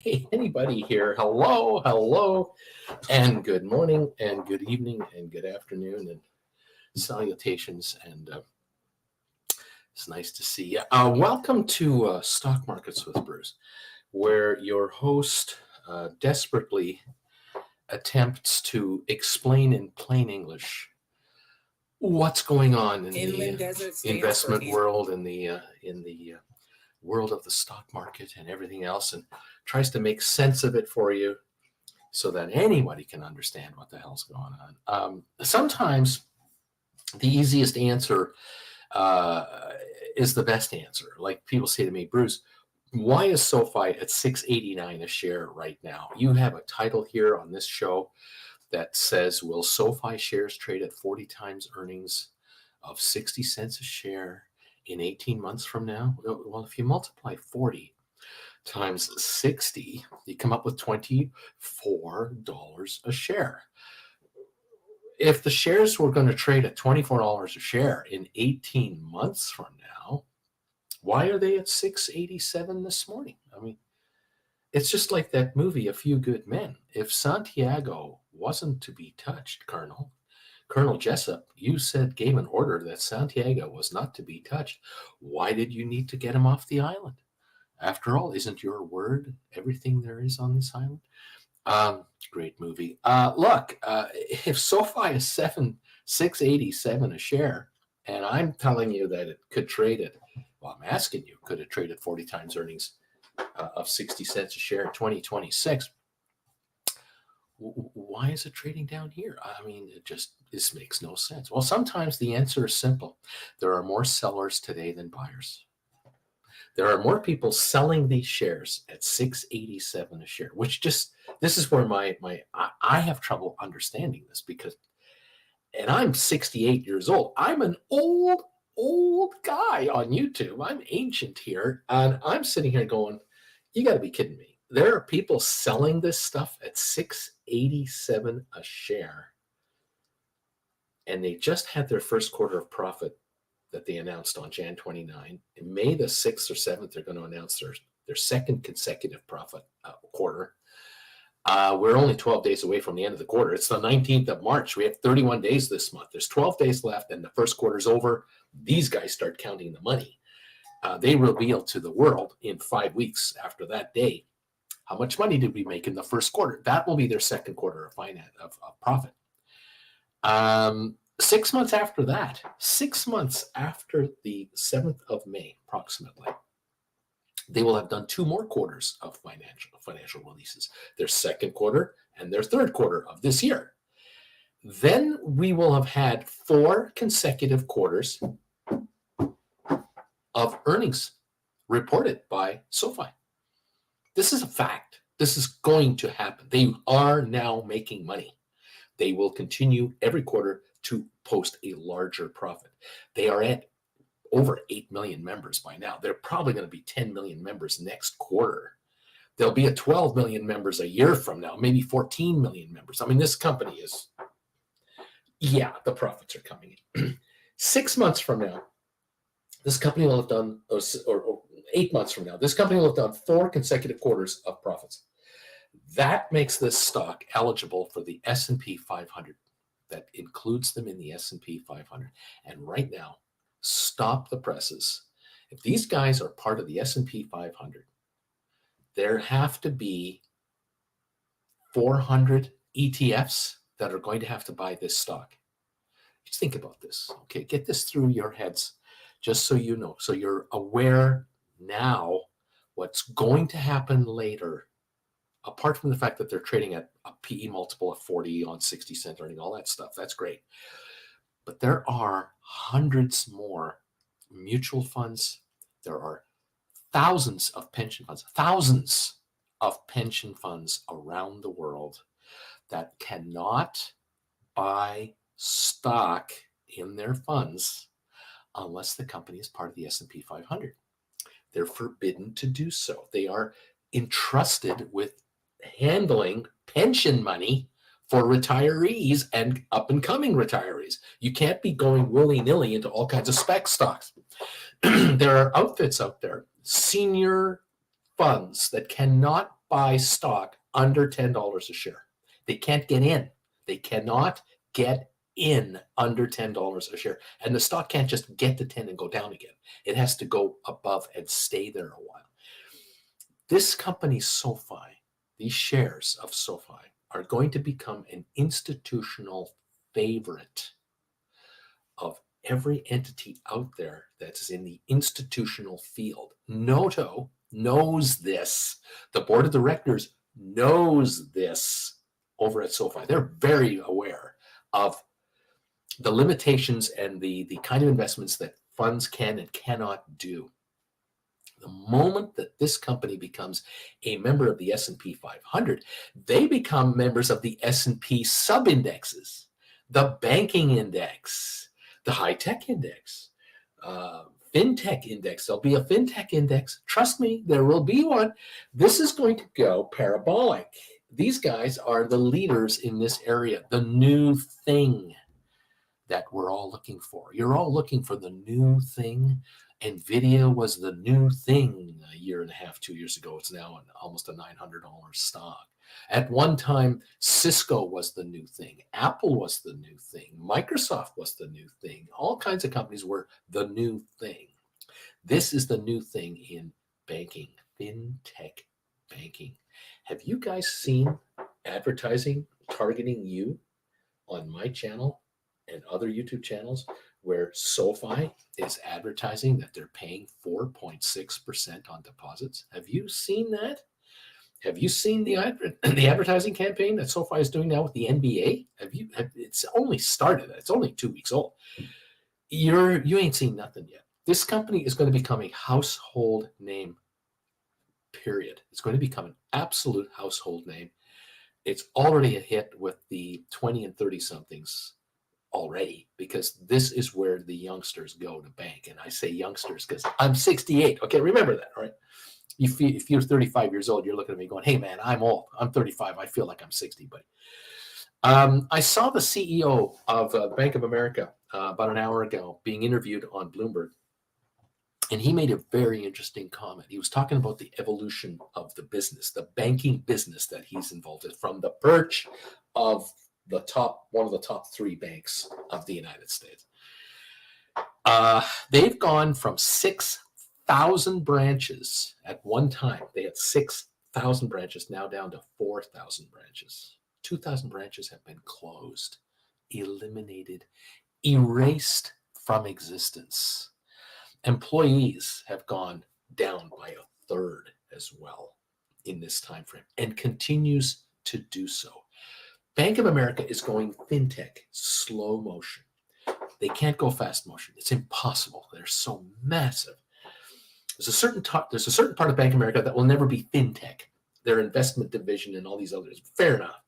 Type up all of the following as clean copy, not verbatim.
Hey, anybody here? Hello, hello, and good morning, and good evening, and good afternoon, and salutations. And it's nice to see you. Welcome to Stock Markets with Bruce, where your host desperately attempts to explain in plain English what's going on in the investment world, in the world of the stock market and everything else, and tries to make sense of it for you so that anybody can understand what the hell's going on. Sometimes the easiest answer is the best answer. Like people say to me, Bruce, why is SOFI at $6.89 a share right now? You have a title here on this show that says, will SOFI shares trade at 40 times earnings of 60 cents a share in 18 months from now? Well, if you multiply 40 times 60, you come up with $24 a share. If the shares were going to trade at $24 a share in 18 months from now, why are they at $6.87 this morning? I mean, it's just like that movie, A Few Good Men. If Santiago wasn't to be touched, Colonel Jessup, you gave an order that Santiago was not to be touched. Why did you need to get him off the island? After all, isn't your word everything there is on this island? Great movie. Look, if SOFI is $6.87 a share, and I'm telling you that it could trade at, well, I'm asking you, could it trade at 40 times earnings of 60 cents a share in 2026? Why is it trading down here? I mean, this makes no sense. Well, sometimes the answer is simple. There are more sellers today than buyers. There are more people selling these shares at $6.87 a share, which this is where I have trouble understanding this because, and I'm 68 years old. I'm an old guy on YouTube. I'm ancient here, and I'm sitting here going, you got to be kidding me. There are people selling this stuff at $6.87 a share, and they just had their first quarter of profit that they announced on Jan 29. In May the 6th or 7th, they're going to announce their second consecutive profit quarter. We're only 12 days away from the end of the quarter. It's the 19th of March. We have 31 days this month. There's 12 days left, and the first quarter's over. These guys start counting the money. They reveal to the world in 5 weeks after that day how much money did we make in the first quarter. That will be their second quarter of profit. 6 months after that, 6 months after the 7th of May, approximately, they will have done 2 more quarters of financial releases, their second quarter and their third quarter of this year. Then we will have had 4 consecutive quarters of earnings reported by SOFI. This is a fact. This is going to happen. They are now making money. They will continue every quarter to post a larger profit. They are at over 8 million members by now. They're probably going to be 10 million members next quarter. They'll be at 12 million members a year from now, maybe 14 million members. I mean, this company is, the profits are coming in. 6 months from now, this company will have done, or 8 months from now, this company will have done 4 consecutive quarters of profits. That makes this stock eligible for the S&P 500. That includes them in the S&P 500. And right now, stop the presses. If these guys are part of the S&P 500, there have to be 400 ETFs that are going to have to buy this stock. Just think about this. Okay, get this through your heads, just so you know. So you're aware now what's going to happen later. Apart from the fact that they're trading at a PE multiple of 40 on 60 cent earning, all that stuff, that's great. But there are hundreds more mutual funds. There are thousands of pension funds around the world that cannot buy stock in their funds unless the company is part of the S&P 500. They're forbidden to do so. They are entrusted with handling pension money for retirees and up-and-coming retirees. You can't be going willy-nilly into all kinds of spec stocks. There are outfits out there, senior funds that cannot buy stock under $10 a share. They can't get in. They cannot get in under $10 a share. And the stock can't just get to 10 and go down again. It has to go above and stay there a while. This company, SOFI, these shares of SOFI are going to become an institutional favorite of every entity out there that's in the institutional field. Noto knows this. The board of directors knows this over at SOFI. They're very aware of the limitations and the kind of investments that funds can and cannot do. The moment that this company becomes a member of the S&P 500, they become members of the S&P sub-indexes, the banking index, the high-tech index, fintech index. There'll be a fintech index. Trust me, there will be one. This is going to go parabolic. These guys are the leaders in this area, the new thing that we're all looking for. You're all looking for the new thing. NVIDIA was the new thing a year and a half, 2 years ago. It's now almost a $900 stock. At one time, Cisco was the new thing. Apple was the new thing. Microsoft was the new thing. All kinds of companies were the new thing. This is the new thing in banking, fintech banking. Have you guys seen advertising targeting you on my channel and other YouTube channels where SOFI is advertising that they're paying 4.6% on deposits? Have you seen that? Have you seen the advertising campaign that SOFI is doing now with the NBA? It's only started. It's only 2 weeks old. You ain't seen nothing yet. This company is going to become a household name, period. It's going to become an absolute household name. It's already a hit with the 20 and 30 somethings already, because this is where the youngsters go to bank. And I say youngsters because I'm 68. Okay, remember that, all right? If you're 35 years old, you're looking at me going, hey, man, I'm old. I'm 35. I feel like I'm 60. But I saw the CEO of Bank of America about an hour ago being interviewed on Bloomberg. And he made a very interesting comment. He was talking about the evolution of the business, the banking business that he's involved in, from the perch of one of the top 3 banks of the United States. They've gone from 6,000 branches at one time. They had 6,000 branches, now down to 4,000 branches. 2,000 branches have been closed, eliminated, erased from existence. Employees have gone down by a third as well in this time frame, and continues to do so. Bank of America is going fintech, slow motion. They can't go fast motion. It's impossible. They're so massive. There's a certain part of Bank of America that will never be fintech. Their investment division and all these others, fair enough.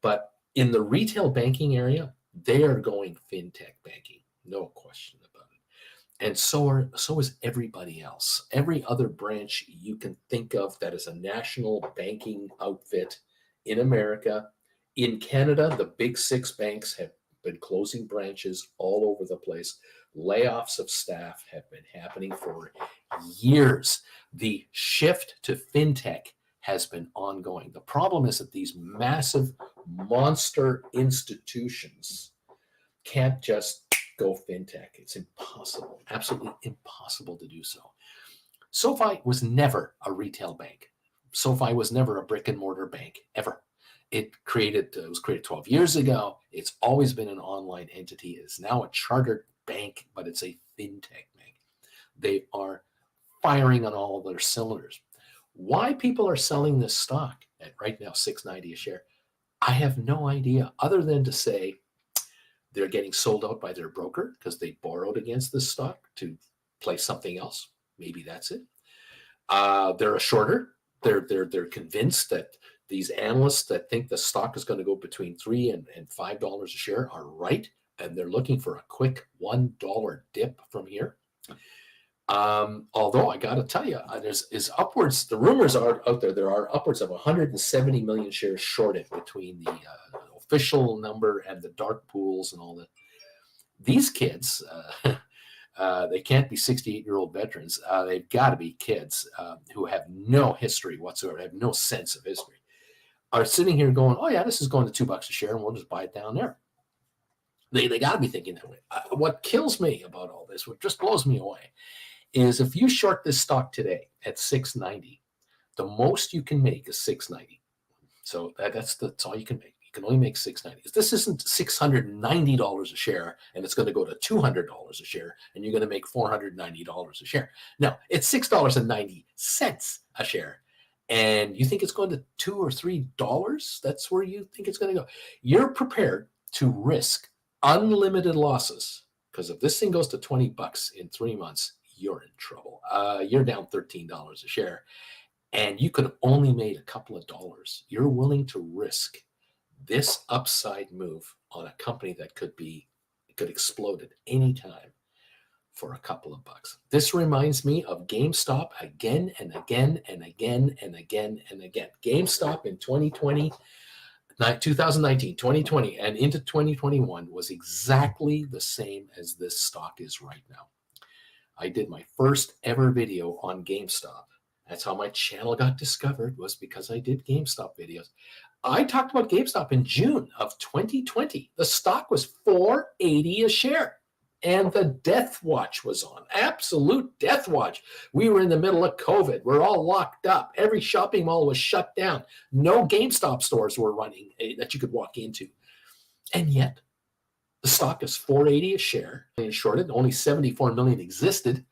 But in the retail banking area, they are going fintech banking, no question about it. And so is everybody else. Every other branch you can think of that is a national banking outfit in America. In Canada, the big 6 banks have been closing branches all over the place. Layoffs of staff have been happening for years. The shift to fintech has been ongoing. The problem is that these massive monster institutions can't just go fintech. It's impossible, absolutely impossible to do so. SOFI was never a retail bank. SOFI was never a brick and mortar bank, ever. It was created 12 years ago. It's always been an online entity. It's now a chartered bank, but it's a fintech bank. They are firing on all of their cylinders. Why people are selling this stock at right now $6.90 a share, I have no idea, other than to say they're getting sold out by their broker because they borrowed against this stock to place something else. Maybe that's it. They're a shorter. They're convinced that these analysts that think the stock is going to go between $3 and $5 a share are right, and they're looking for a quick $1 dip from here. Although I got to tell you, there's upwards. The rumors are out there. There are upwards of 170 million shares shorted between the official number and the dark pools and all that. These kids, They can't be 68-year-old veterans. They've got to be kids who have no history whatsoever, have no sense of history, are sitting here going, oh, yeah, this is going to $2 a share, and we'll just buy it down there. They got to be thinking that way. What kills me about all this, what just blows me away, is if you short this stock today at 690, the most you can make is 690. So that's all you can make. You can only make 690. This isn't $690 a share, and it's going to go to $200 a share, and you're going to make $490 a share. No, it's $6.90 a share, and you think it's going to $2 or $3? That's where you think it's going to go. You're prepared to risk unlimited losses, because if this thing goes to $20 in 3 months, you're in trouble. You're down $13 a share, and you could have only made a couple of dollars. You're willing to risk this upside move on a company that could explode at any time for a couple of bucks. This reminds me of GameStop again and again and again and again and again. GameStop in 2019, 2020, and into 2021 was exactly the same as this stock is right now. I did my first ever video on GameStop. That's how my channel got discovered, was because I did GameStop videos. I talked about GameStop in June of 2020. The stock was $4.80 a share, and the death watch was on. Absolute death watch. We were in the middle of COVID. We're all locked up. Every shopping mall was shut down. No GameStop stores were running that you could walk into. And yet, the stock is $4.80 a share. And shorted, only 74 million existed.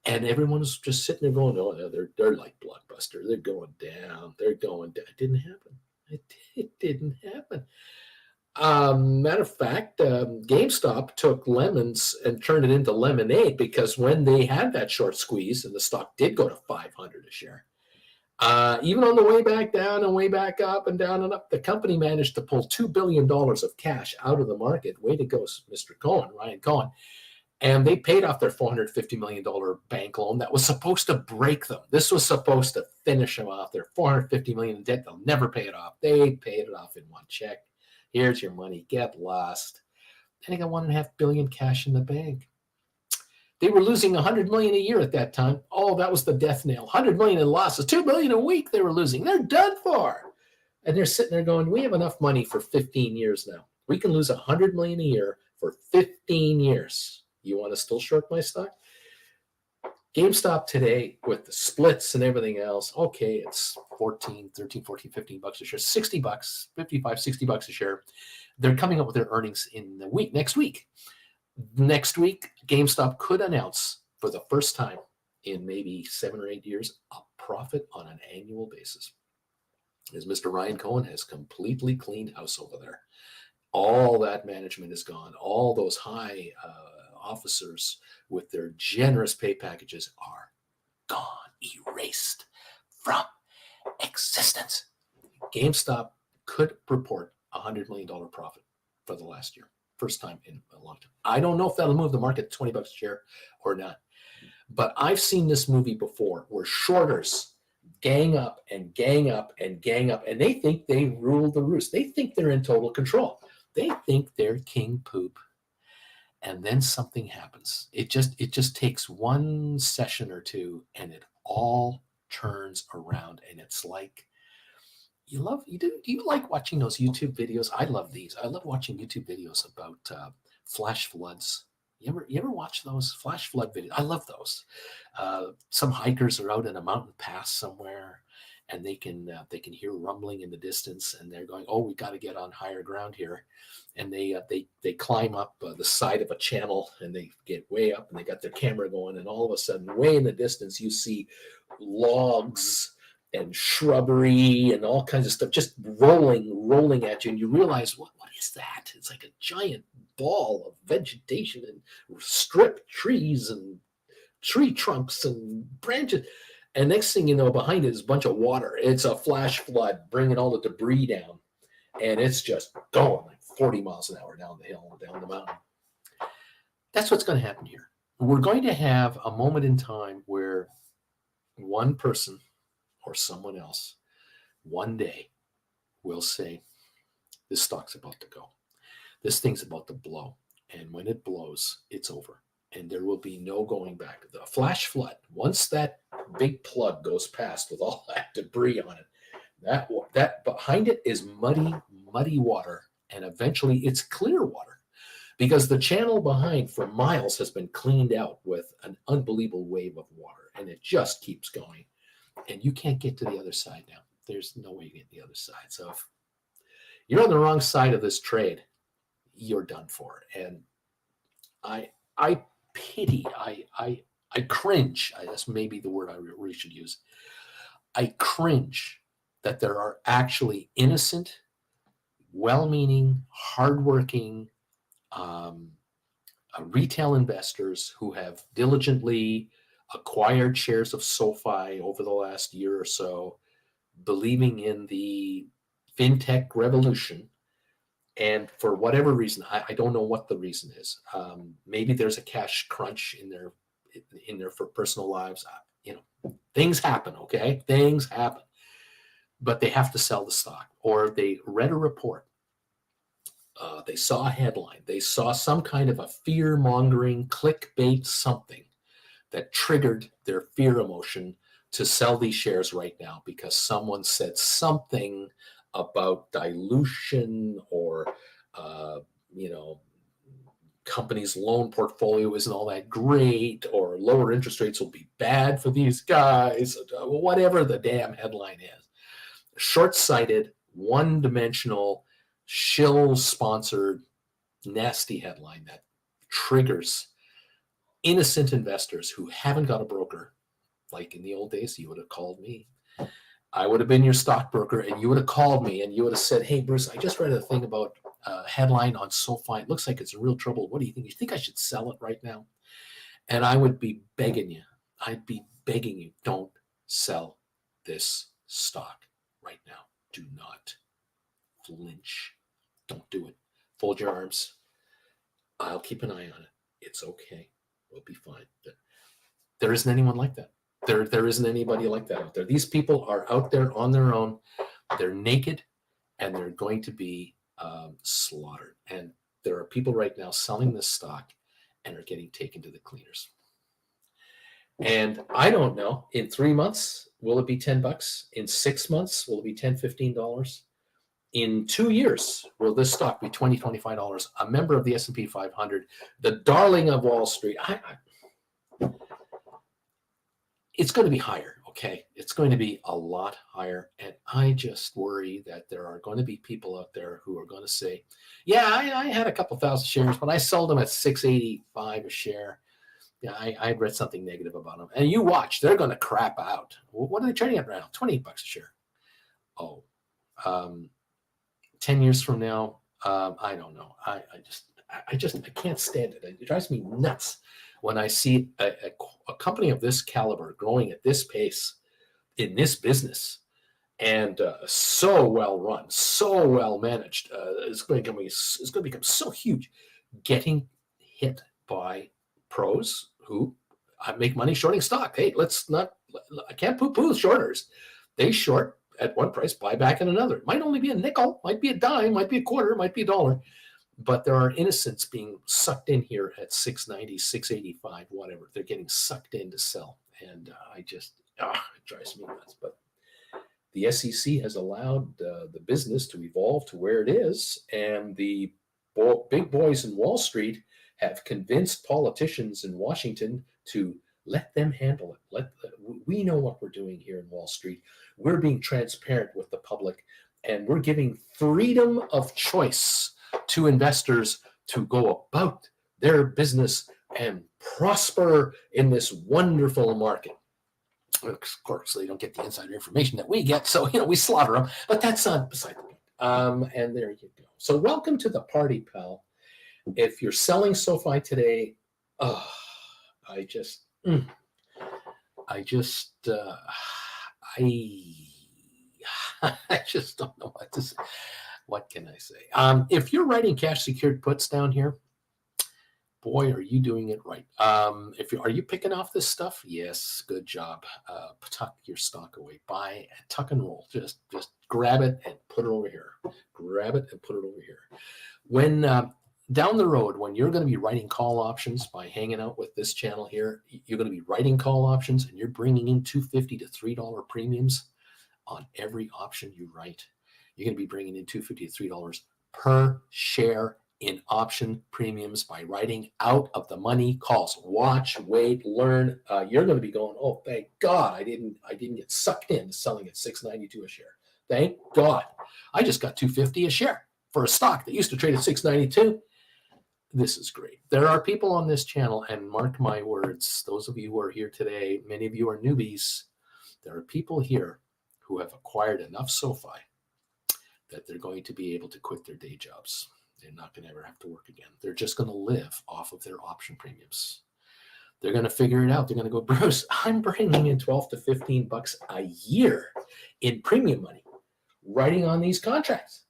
And everyone's just sitting there going, oh, they're like Blockbuster. They're going down. They're going down. It didn't happen. It didn't happen. Matter of fact, GameStop took lemons and turned it into lemonade, because when they had that short squeeze and the stock did go to 500 a share, even on the way back down and way back up and down and up, the company managed to pull $2 billion of cash out of the market. Way to go, Mr. Cohen, Ryan Cohen. And they paid off their $450 million bank loan that was supposed to break them. This was supposed to finish them off. They're $450 million in debt. They'll never pay it off. They paid it off in one check. Here's your money. Get lost. And they got $1.5 billion cash in the bank. They were losing $100 million a year at that time. Oh, that was the death nail. $100 million in losses. $2 billion a week they were losing. They're done for. And they're sitting there going, we have enough money for 15 years now. We can lose $100 million a year for 15 years. You want to still short my stock? GameStop today, with the splits and everything else, okay, it's 14, 13, 14, 15 bucks a share, 60 bucks, 55, 60 bucks a share. They're coming up with their earnings in the week, next week. Next week, GameStop could announce for the first time in maybe 7 or 8 years a profit on an annual basis, as Mr. Ryan Cohen has completely cleaned house over there. All that management is gone. All those high officers with their generous pay packages are gone, erased from existence. GameStop could report $100 million profit for the last year. First time in a long time. I don't know if that'll move the market to 20 bucks a share or not. But I've seen this movie before where shorters gang up and gang up and gang up, and they think they rule the roost. They think they're in total control. They think they're king poop. And then something happens. It just takes one session or two, and it all turns around. And it's like, do you like watching those YouTube videos? I love these. I love watching YouTube videos about flash floods. You ever watch those flash flood videos? I love those. Some hikers are out in a mountain pass somewhere, and they can hear rumbling in the distance, and they're going, "Oh, we got to get on higher ground here." And they climb up the side of a channel, and they get way up, and they got their camera going, and all of a sudden, way in the distance, you see logs and shrubbery and all kinds of stuff just rolling at you, and you realize, what is that? It's like a giant ball of vegetation and stripped trees and tree trunks and branches. And next thing you know, behind it is a bunch of water. It's a flash flood bringing all the debris down, and it's just going like 40 miles an hour down the hill, down the mountain. That's what's going to happen here. We're going to have a moment in time where one person or someone else one day will say, this stock's about to go. This thing's about to blow. And when it blows, it's over. and there will be no going back. The flash flood, once that big plug goes past with all that debris on it, that behind it is muddy water, and eventually it's clear water, because the channel behind for miles has been cleaned out with an unbelievable wave of water, and it just keeps going, and you can't get to the other side now. There's no way you get to the other side. So if you're on the wrong side of this trade, you're done for. And I pity, I cringe. That's maybe the word I really should use. I cringe that there are actually innocent, well-meaning, hardworking retail investors who have diligently acquired shares of SoFi over the last year or so, believing in the fintech revolution. And for whatever reason, I don't know what the reason is. Maybe there's a cash crunch in their for personal lives. Things happen, okay? Things happen. But they have to sell the stock, or they read a report. They saw a headline. They saw some kind of a fear-mongering clickbait something that triggered their fear emotion to sell these shares right now because someone said something about dilution or, company's loan portfolio isn't all that great, or lower interest rates will be bad for these guys, whatever the damn headline is. Short-sighted, one-dimensional, shill-sponsored, nasty headline that triggers innocent investors who haven't got a broker. Like in the old days, you would have called me. I would have been your stockbroker, and you would have called me, and you would have said, "Hey, Bruce, I just read a thing about a headline on SoFi. It looks like it's in real trouble. What do you think? You think I should sell it right now?" And I would be begging you. I'd be begging you, don't sell this stock right now. Do not flinch. Don't do it. Fold your arms. I'll keep an eye on it. It's okay. We'll be fine. There isn't anyone like that. There isn't anybody like that out there. These people are out there on their own. They're naked, and they're going to be slaughtered. And there are people right now selling this stock and are getting taken to the cleaners. And I don't know, in 3 months, will it be $10? In 6 months, will it be $10, $15? In 2 years, will this stock be $20, $25? A member of the S&P 500, the darling of Wall Street. It's going to be higher, okay? It's going to be a lot higher. And I just worry that there are going to be people out there who are going to say, yeah, I had a couple thousand shares, but I sold them at $6.85 a share. Yeah, I read something negative about them. And you watch, they're going to crap out. What are they trading at right now? $28 a share. Oh, 10 years from now, I don't know. I can't stand it. It drives me nuts when I see a company of this caliber growing at this pace in this business, and so well run, so well managed. It's going to become so huge, getting hit by pros who make money shorting stock. Hey, I can't poo-poo shorters. They short at one price, buy back at another. It might only be a nickel, might be a dime, might be a quarter, might be $1. But there are innocents being sucked in here at $6.90, $6.85, whatever. They're getting sucked in to sell. And it drives me nuts. But the SEC has allowed the business to evolve to where it is. And the big boys in Wall Street have convinced politicians in Washington to let them handle it. We know what we're doing here in Wall Street. We're being transparent with the public, and we're giving freedom of choice to investors to go about their business and prosper in this wonderful market. Of course, they don't get the insider information that we get, so we slaughter them. But that's not beside the point. And there you go. So welcome to the party, pal. If you're selling SoFi today, I just don't know what to say. What can I say? If you're writing cash secured puts down here, boy, are you doing it right. Are you picking off this stuff? Yes, good job. Tuck your stock away. Buy, tuck and roll. Just grab it and put it over here. Grab it and put it over here. When down the road, when you're going to be writing call options by hanging out with this channel here, you're going to be writing call options and you're bringing in $2.50 to $3 premiums on every option you write. You're going to be bringing in $2.50 to $3 per share in option premiums by writing out of the money calls. Watch, wait, learn. You're going to be going, oh, thank God I didn't get sucked in selling at $6.92 a share. Thank God. I just got $2.50 a share for a stock that used to trade at $6.92. This is great. There are people on this channel, and mark my words, those of you who are here today, many of you are newbies. There are people here who have acquired enough SOFI that they're going to be able to quit their day jobs. They're not going to ever have to work again. They're just going to live off of their option premiums. They're going to figure it out. They're going to go, Bruce, I'm bringing in 12 to 15 bucks a year in premium money, writing on these contracts.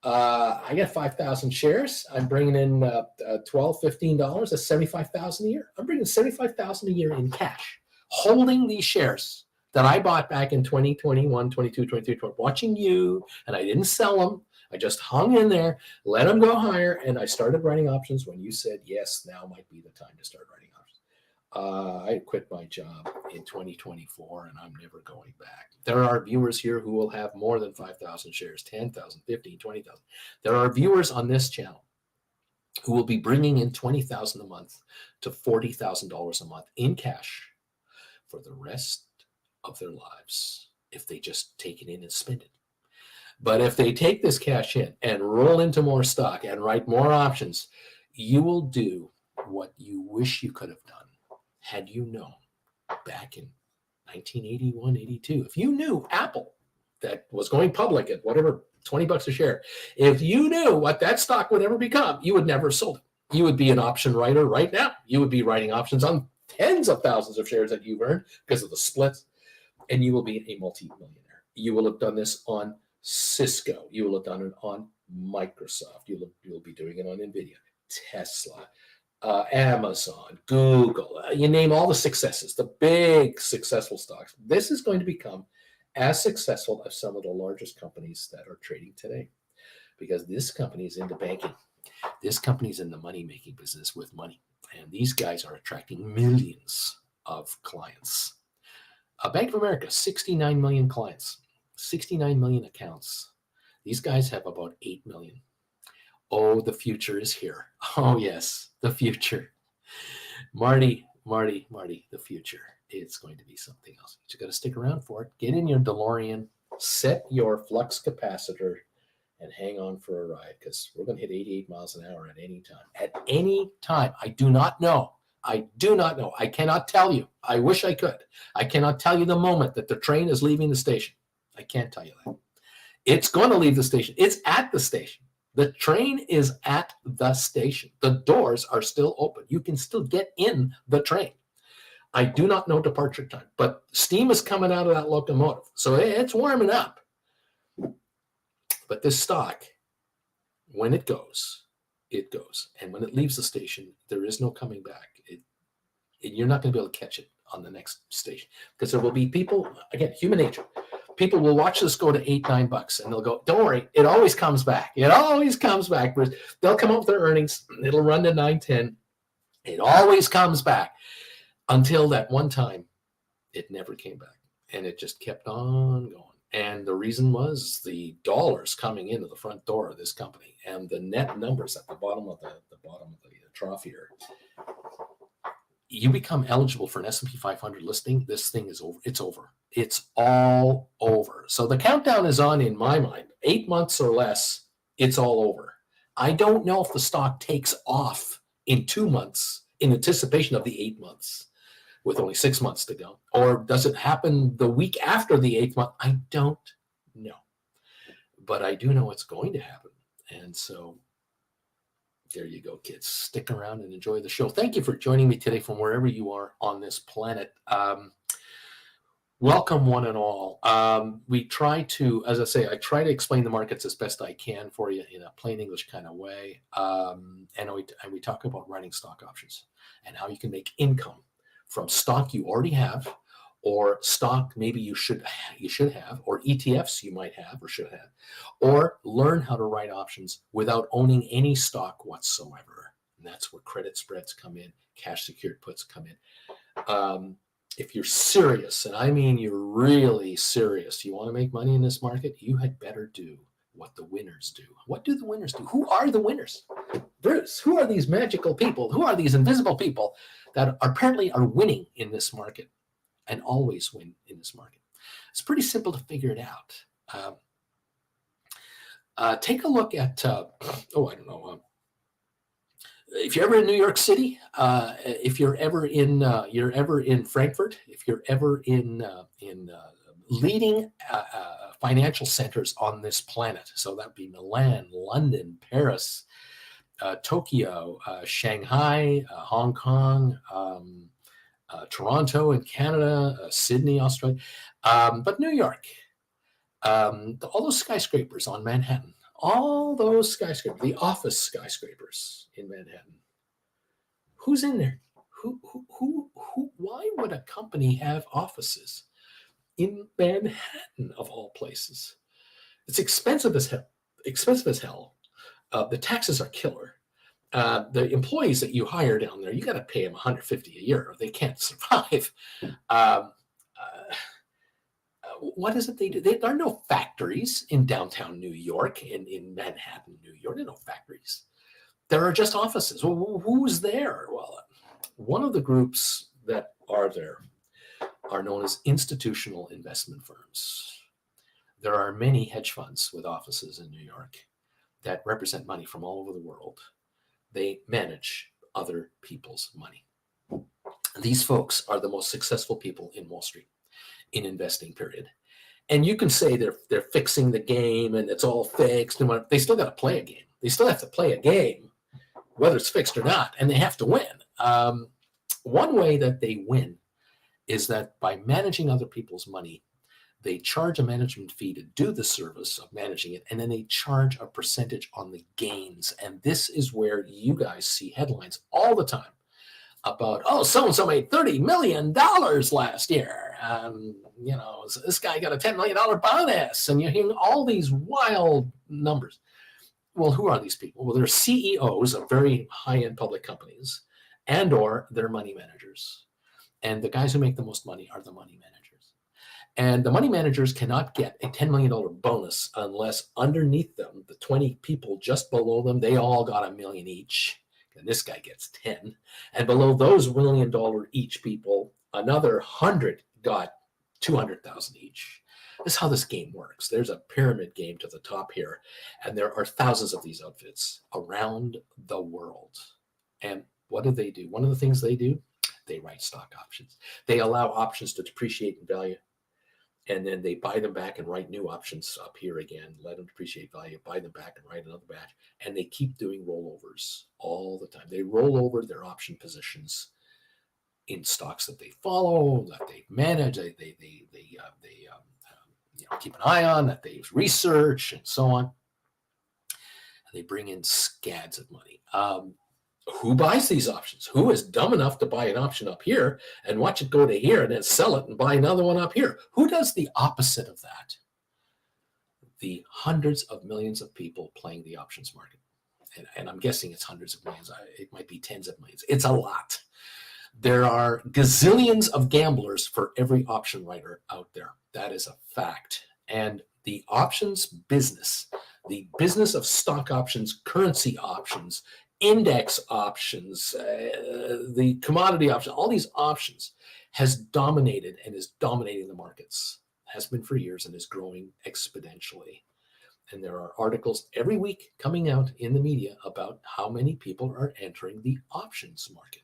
I got 5,000 shares. I'm bringing in $12, $15. That's $75,000 a year. I'm bringing $75,000 a year in cash, holding these shares that I bought back in 2021, 22, 23, 20, watching you, and I didn't sell them. I just hung in there, let them go higher, and I started writing options when you said, yes, now might be the time to start writing options. I quit my job in 2024, and I'm never going back. There are viewers here who will have more than 5,000 shares, 10,000, 15, 20,000. There are viewers on this channel who will be bringing in $20,000 a month to $40,000 a month in cash for the rest of their lives if they just take it in and spend it. But if they take this cash in and roll into more stock and write more options, you will do what you wish you could have done had you known back in 1981, 82. If you knew Apple, that was going public at whatever, 20 bucks a share, if you knew what that stock would ever become, you would never have sold it. You would be an option writer right now. You would be writing options on tens of thousands of shares that you've earned because of the splits, and you will be a multi-millionaire. You will have done this on Cisco. You will have done it on Microsoft. You'll be doing it on NVIDIA, Tesla, Amazon, Google. You name all the successes, the big successful stocks. This is going to become as successful as some of the largest companies that are trading today, because this company is into banking. This company is in the money-making business with money, and these guys are attracting millions of clients. Bank of America, 69 million clients. 69 million accounts. These guys have about 8 million. Oh, the future is here. Oh, yes, the future. Marty, the future. It's going to be something else. You got to stick around for it. Get in your DeLorean, set your flux capacitor, and hang on for a ride, because we're going to hit 88 miles an hour at any time. At any time. I do not know. I cannot tell you. I wish I could. I cannot tell you the moment that the train is leaving the station. I can't tell you that. It's going to leave the station. It's at the station. The train is at the station. The doors are still open. You can still get in the train. I do not know departure time, but steam is coming out of that locomotive. So it's warming up. But this stock, when it goes, it goes. And when it leaves the station, there is no coming back. You're not going to be able to catch it on the next station, because there will be people, again, human nature. People will watch this go to $8, $9, and they'll go, don't worry, it always comes back. It always comes back. They'll come up with their earnings. It'll run to $9, $10. It always comes back, until that one time it never came back. And it just kept on going. And the reason was the dollars coming into the front door of this company, and the net numbers at the bottom of the trough here. You become eligible for an S&P 500 listing, this thing is over. It's over. It's all over. So the countdown is on in my mind. 8 months or less, it's all over. I don't know if the stock takes off in 2 months in anticipation of the 8 months with only 6 months to go. Or does it happen the week after the 8th month? I don't know. But I do know it's going to happen. And so there you go, kids. Stick around and enjoy the show. Thank you for joining me today from wherever you are on this planet. Welcome, one and all. We try to, as I say, I try to explain the markets as best I can for you in a plain English kind of way. And we talk about writing stock options and how you can make income from stock you already have, or stock maybe you should have, or ETFs you might have or should have, or learn how to write options without owning any stock whatsoever. And that's where credit spreads come in, cash secured puts come in. If you're serious, and I mean you're really serious, you want to make money in this market, you had better do what the winners do. What do the winners do? Who are the winners? Bruce, who are these magical people? Who are these invisible people that apparently are winning in this market and always win in this market? It's pretty simple to figure it out. Take a look at, I don't know, if you're ever in New York City, if you're ever in Frankfurt, if you're ever in leading financial centers on this planet, so that'd be Milan, London, Paris, Tokyo, Shanghai, Hong Kong, Toronto in Canada, Sydney, Australia, but New York, all those skyscrapers on Manhattan, all those skyscrapers, the office skyscrapers in Manhattan. Who's in there? Who? Why would a company have offices in Manhattan of all places? It's expensive as hell. The taxes are killer. The employees that you hire down there, you got to pay them $150 a year, or they can't survive. What is it they do? There are no factories in downtown New York, in Manhattan, New York. There are no factories. There are just offices. Well, who's there? Well, one of the groups that are there are known as institutional investment firms. There are many hedge funds with offices in New York that represent money from all over the world. They manage other people's money. These folks are the most successful people in Wall Street in investing, period. And you can say they're fixing the game and it's all fixed, and they still got to play a game. They still have to play a game, whether it's fixed or not, and they have to win. One way that they win is that by managing other people's money, they charge a management fee to do the service of managing it, and then they charge a percentage on the gains. And this is where you guys see headlines all the time about, so-and-so made $30 million last year. This guy got a $10 million bonus, and you're hearing all these wild numbers. Well, who are these people? Well, they're CEOs of very high-end public companies, and or they're money managers. And the guys who make the most money are the money managers. And the money managers cannot get a $10 million bonus unless underneath them, the 20 people just below them, they all got $1 million each. And this guy gets 10. And below those $1 million each people, another 100 got 200,000 each. This is how this game works. There's a pyramid game to the top here, and there are thousands of these outfits around the world. And what do? One of the things they do, they write stock options. They allow options to depreciate in value, and then they buy them back and write new options up here again, let them depreciate value, buy them back and write another batch, and they keep doing rollovers all the time. They roll over their option positions in stocks that they follow, that they manage, they keep an eye on, that they research, and so on. And they bring in scads of money. Who buys these options? Who is dumb enough to buy an option up here and watch it go to here and then sell it and buy another one up here? Who does the opposite of that? The hundreds of millions of people playing the options market. And I'm guessing it's hundreds of millions. It might be tens of millions. It's a lot. There are gazillions of gamblers for every option writer out there. That is a fact. And the options business, the business of stock options, currency options, index options, the commodity options, all these options has dominated and is dominating the markets, has been for years and is growing exponentially. And there are articles every week coming out in the media about how many people are entering the options market.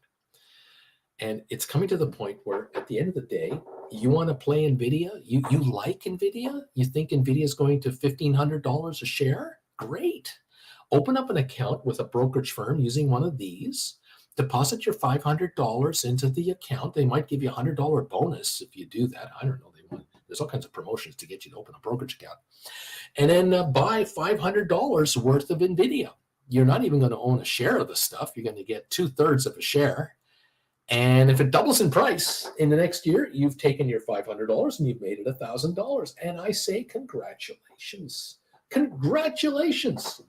And it's coming to the point where at the end of the day, you want to play NVIDIA? You like NVIDIA? You think NVIDIA is going to $1,500 a share? Great. Open up an account with a brokerage firm using one of these. Deposit your $500 into the account. They might give you a $100 bonus if you do that. I don't know. There's all kinds of promotions to get you to open a brokerage account. And then buy $500 worth of NVIDIA. You're not even going to own a share of the stuff. You're going to get 2/3 of a share. And if it doubles in price in the next year, you've taken your $500 and you've made it $1,000. And I say, congratulations. Congratulations.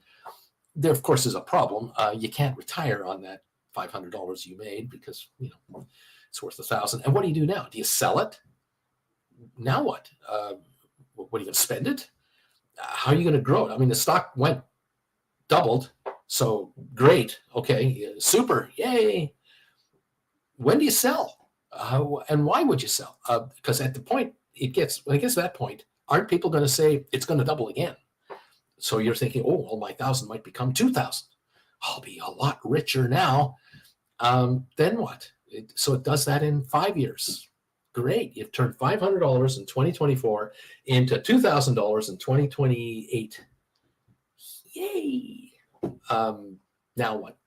There, of course, is a problem. You can't retire on that $500 you made because, it's worth $1,000. And what do you do now? Do you sell it? Now what? What are you going to spend it? How are you going to grow it? I mean, the stock doubled. So great. Okay. Super. Yay. When do you sell? And why would you sell? Because at the point when it gets to that point, aren't people going to say it's going to double again? So you're thinking, oh, well, my 1,000 might become 2,000. I'll be a lot richer now. Then what? So it does that in 5 years. Great. You've turned $500 in 2024 into $2,000 in 2028. Yay. Now what?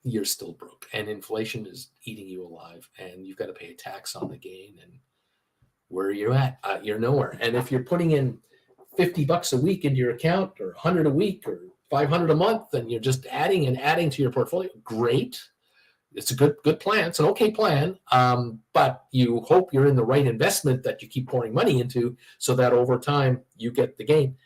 You're still broke, and inflation is eating you alive, and you've got to pay a tax on the gain. And where you're at, you're nowhere. And if you're putting in $50 a week into your account, or 100 a week, or 500 a month, and you're just adding and adding to your portfolio, great. It's a good plan. It's an okay plan, but you hope you're in the right investment that you keep pouring money into, so that over time you get the gain.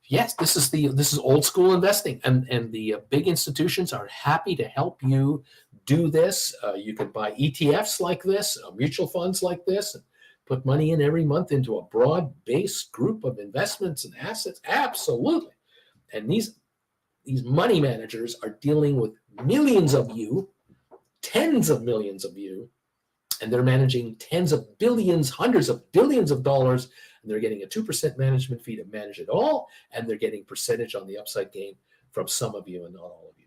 Yes, this is old school investing, and the big institutions are happy to help you do this. You can buy ETFs like this, mutual funds like this, and put money in every month into a broad-based group of investments and assets. Absolutely. And these money managers are dealing with millions of you, tens of millions of you, and they're managing tens of billions, hundreds of billions of dollars. And they're getting a 2% management fee to manage it all, and they're getting percentage on the upside gain from some of you and not all of you.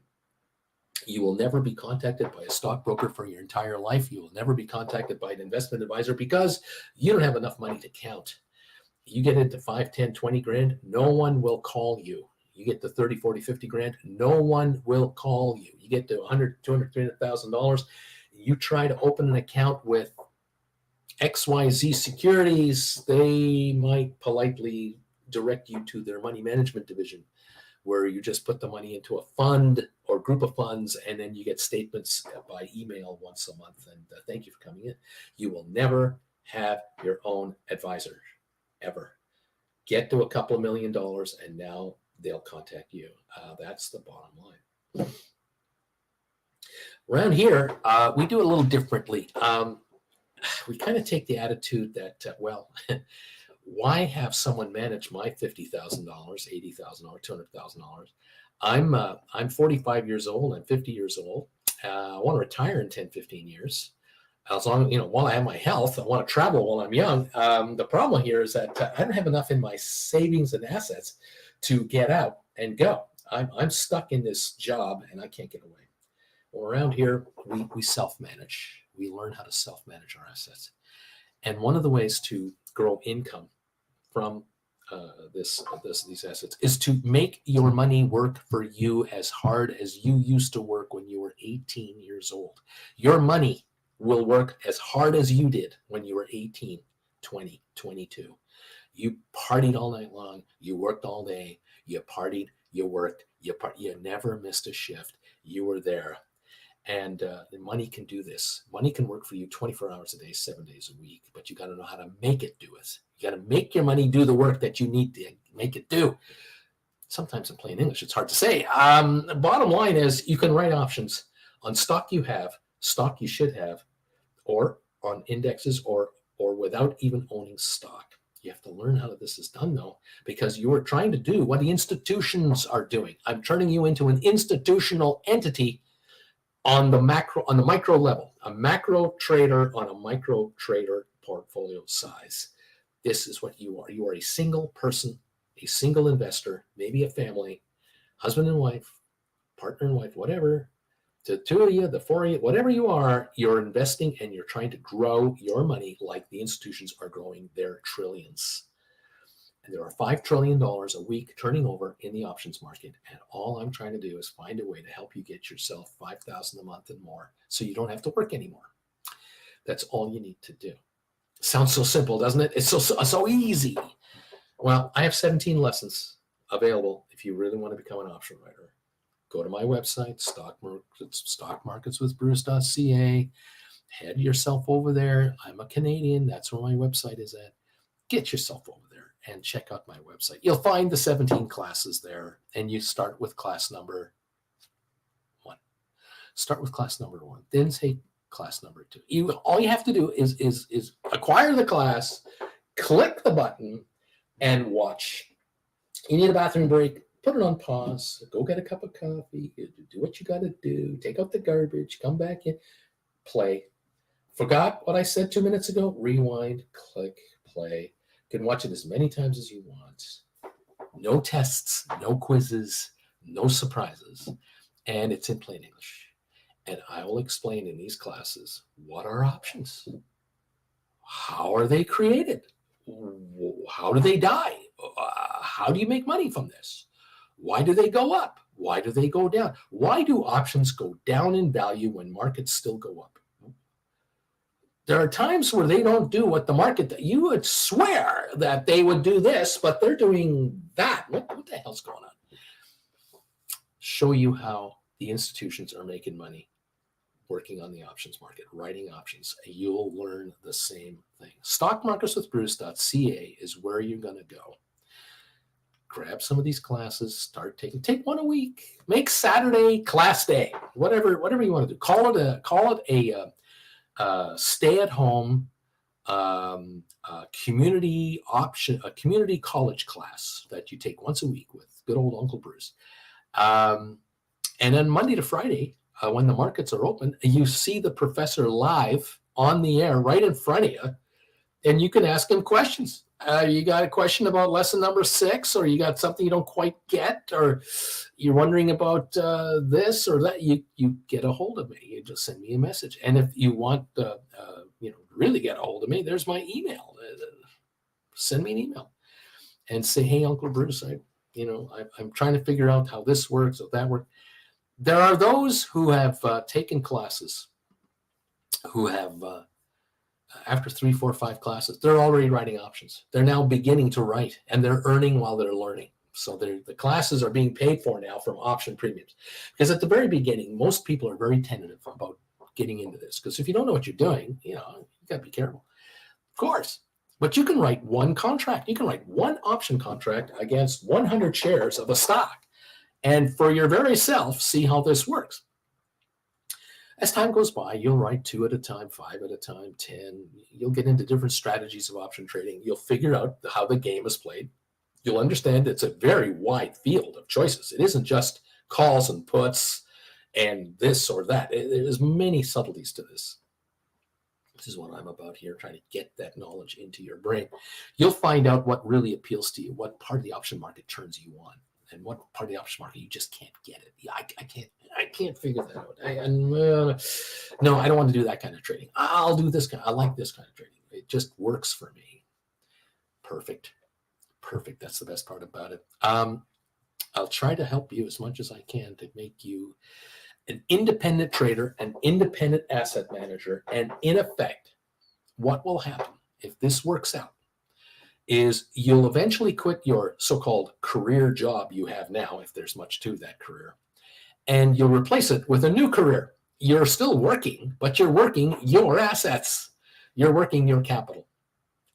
You will never be contacted by a stockbroker for your entire life. You will never be contacted by an investment advisor because you don't have enough money to count. You get into 5, 10, 20 grand, no one will call you. You get to 30, 40, 50 grand, no one will call you. You get to 100, 200, $300,000. You try to open an account with XYZ Securities, they might politely direct you to their money management division, where you just put the money into a fund or group of funds, and then you get statements by email once a month. And thank you for coming in. You will never have your own advisor, ever. Get to a couple of $1 million, and now they'll contact you. That's the bottom line. Around here, we do it a little differently. We kind of take the attitude that, why have someone manage my $50,000, $80,000, $200,000? I'm 45 years old. I'm 50 years old. I want to retire in 10, 15 years. As long, while I have my health, I want to travel while I'm young. The problem here is that I don't have enough in my savings and assets to get out and go. I'm stuck in this job and I can't get away. Well, around here, we self-manage. We learn how to self-manage our assets. And one of the ways to grow income from these assets is to make your money work for you as hard as you used to work when you were 18 years old. Your money will work as hard as you did when you were 18, 20, 22. You partied all night long. You worked all day. You partied, you worked, you never missed a shift. You were there. And the money can do this. Money can work for you 24 hours a day, 7 days a week, but you got to know how to make it do it. You got to make your money do the work that you need to make it do. Sometimes in plain English, it's hard to say. The bottom line is you can write options on stock you have, stock you should have, or on indexes, or without even owning stock. You have to learn how this is done, though, because you are trying to do what the institutions are doing. I'm turning you into an institutional entity on the micro level, a macro trader on a micro trader portfolio size. This is what you are. You are a single person, a single investor, maybe a family, husband and wife, partner and wife, whatever. The two of you, the four of you, whatever you are, you're investing and you're trying to grow your money like the institutions are growing their trillions. And there are $5 trillion a week turning over in the options market. And all I'm trying to do is find a way to help you get yourself $5,000 a month and more so you don't have to work anymore. That's all you need to do. Sounds so simple, doesn't it? It's so easy. Well, I have 17 lessons available if you really want to become an option writer. Go to my website, stockmarketswithbruce.ca. head yourself over there. I'm a Canadian. That's where my website is at. Get yourself over there and check out my website. You'll find the 17 classes there, and you start with class number 1. Start with class number 1, then say class number 2. All you have to do is acquire the class, click the button, and watch. You need a bathroom break, put it on pause, go get a cup of coffee, do what you got to do, take out the garbage, come back in, play. Forgot what I said 2 minutes ago? Rewind, click, play. You can watch it as many times as you want. No tests, no quizzes, no surprises. And it's in plain English. And I will explain in these classes what are options. How are they created? How do they die? How do you make money from this? Why do they go up? Why do they go down? Why do options go down in value when markets still go up? There are times where they don't do what the market, you would swear that they would do this, but they're doing that. What the hell's going on? Show you how the institutions are making money working on the options market, writing options. You'll learn the same thing. Stockmarketswithbruce.ca is where you're going to go. Grab some of these classes, take one a week, make Saturday class day, whatever you want to do. Call it a stay-at-home community option, a community college class that you take once a week with good old Uncle Bruce. And then Monday to Friday, when the markets are open, you see the professor live on the air right in front of you, and you can ask him questions. You got a question about lesson number 6, or you got something you don't quite get, or you're wondering about this or that, you get a hold of me. You just send me a message. And if you want really get a hold of me, there's my email. Send me an email and say, hey, Uncle Bruce, I'm trying to figure out how this works or that works. There are those who have taken classes who have after 3, 4, 5 classes, they're already writing options. They're now beginning to write, and they're earning while they're learning. So the classes are being paid for now from option premiums. Because at the very beginning, most people are very tentative about getting into this. Because if you don't know what you're doing, you got to be careful. Of course. But you can write one contract. You can write one option contract against 100 shares of a stock. And for your very self, see how this works. As time goes by, you'll write 2 at a time, 5 at a time, 10. You'll get into different strategies of option trading. You'll figure out how the game is played. You'll understand it's a very wide field of choices. It isn't just calls and puts and this or that. There's many subtleties to this. This is what I'm about here, trying to get that knowledge into your brain. You'll find out what really appeals to you, what part of the option market turns you on, and what part of the option market you just can't get it. I can't figure that out. No, I don't want to do that kind of trading. I'll do this kind. I like this kind of trading. It just works for me. Perfect. That's the best part about it. I'll try to help you as much as I can to make you an independent trader, an independent asset manager, and in effect, what will happen if this works out is you'll eventually quit your so-called career job you have now, if there's much to that career, and you'll replace it with a new career. You're still working, but you're working your assets. You're working your capital.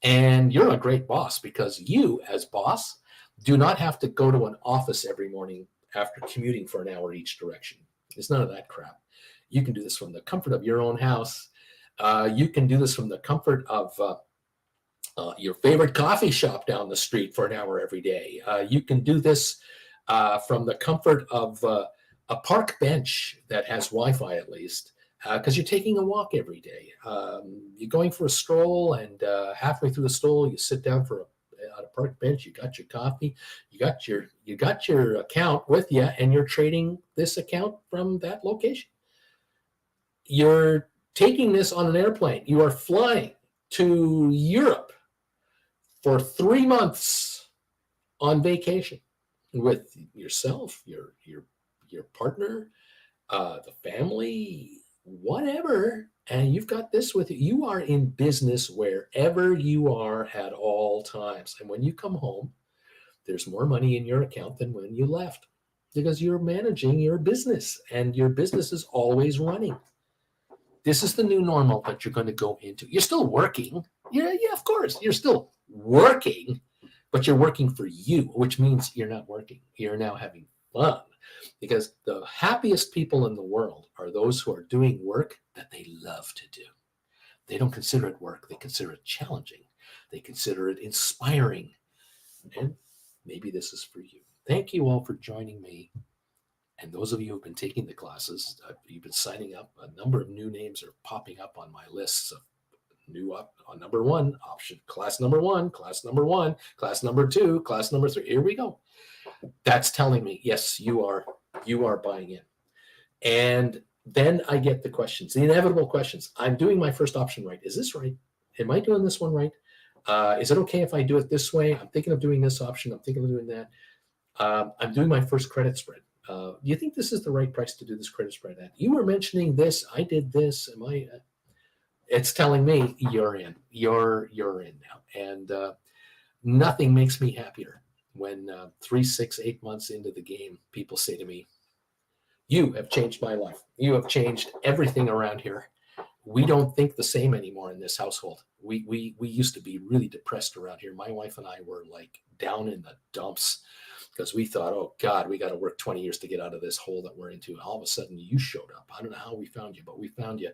And you're a great boss because you, as boss, do not have to go to an office every morning after commuting for an hour each direction. It's none of that crap. You can do this from the comfort of your own house. You can do this from the comfort of your favorite coffee shop down the street for an hour every day. You can do this from the comfort of a park bench that has Wi-Fi at least, because you're taking a walk every day. You're going for a stroll, and halfway through the stroll, you sit down on a park bench. You got your coffee. You got your account with you, and you're trading this account from that location. You're taking this on an airplane. You are flying to Europe for 3 months on vacation with yourself, your partner, the family, whatever, and you've got this with you. You are in business wherever you are at all times. And when you come home, there's more money in your account than when you left because you're managing your business and your business is always running. This is the new normal that you're going to go into. You're still working. Yeah, of course. You're still working, but you're working for you, which means you're not working. You're now having fun, because the happiest people in the world are those who are doing work that they love to do. They don't consider it work. They consider it challenging. They consider it inspiring. And maybe this is for you. Thank you all for joining me. And those of you who have been taking the classes, you've been signing up. A number of new names are popping up on my lists of new up on number one option, class number one, class number one, class number two, class number three. Here we go. That's telling me, yes, you are buying in. And then I get the questions, the inevitable questions. I'm doing my first option right. Is this right? Am I doing this one right? Is it okay if I do it this way? I'm thinking of doing this option. I'm thinking of doing that. I'm doing my first credit spread. Do you think this is the right price to do this credit spread at? You were mentioning this. I did this. It's telling me you're in. You're in now. And nothing makes me happier when 3, 6, 8 months into the game, people say to me, you have changed my life. You have changed everything around here. We don't think the same anymore in this household. We used to be really depressed around here. My wife and I were like down in the dumps because we thought, oh God, we got to work 20 years to get out of this hole that we're into. And all of a sudden you showed up. I don't know how we found you, but we found you.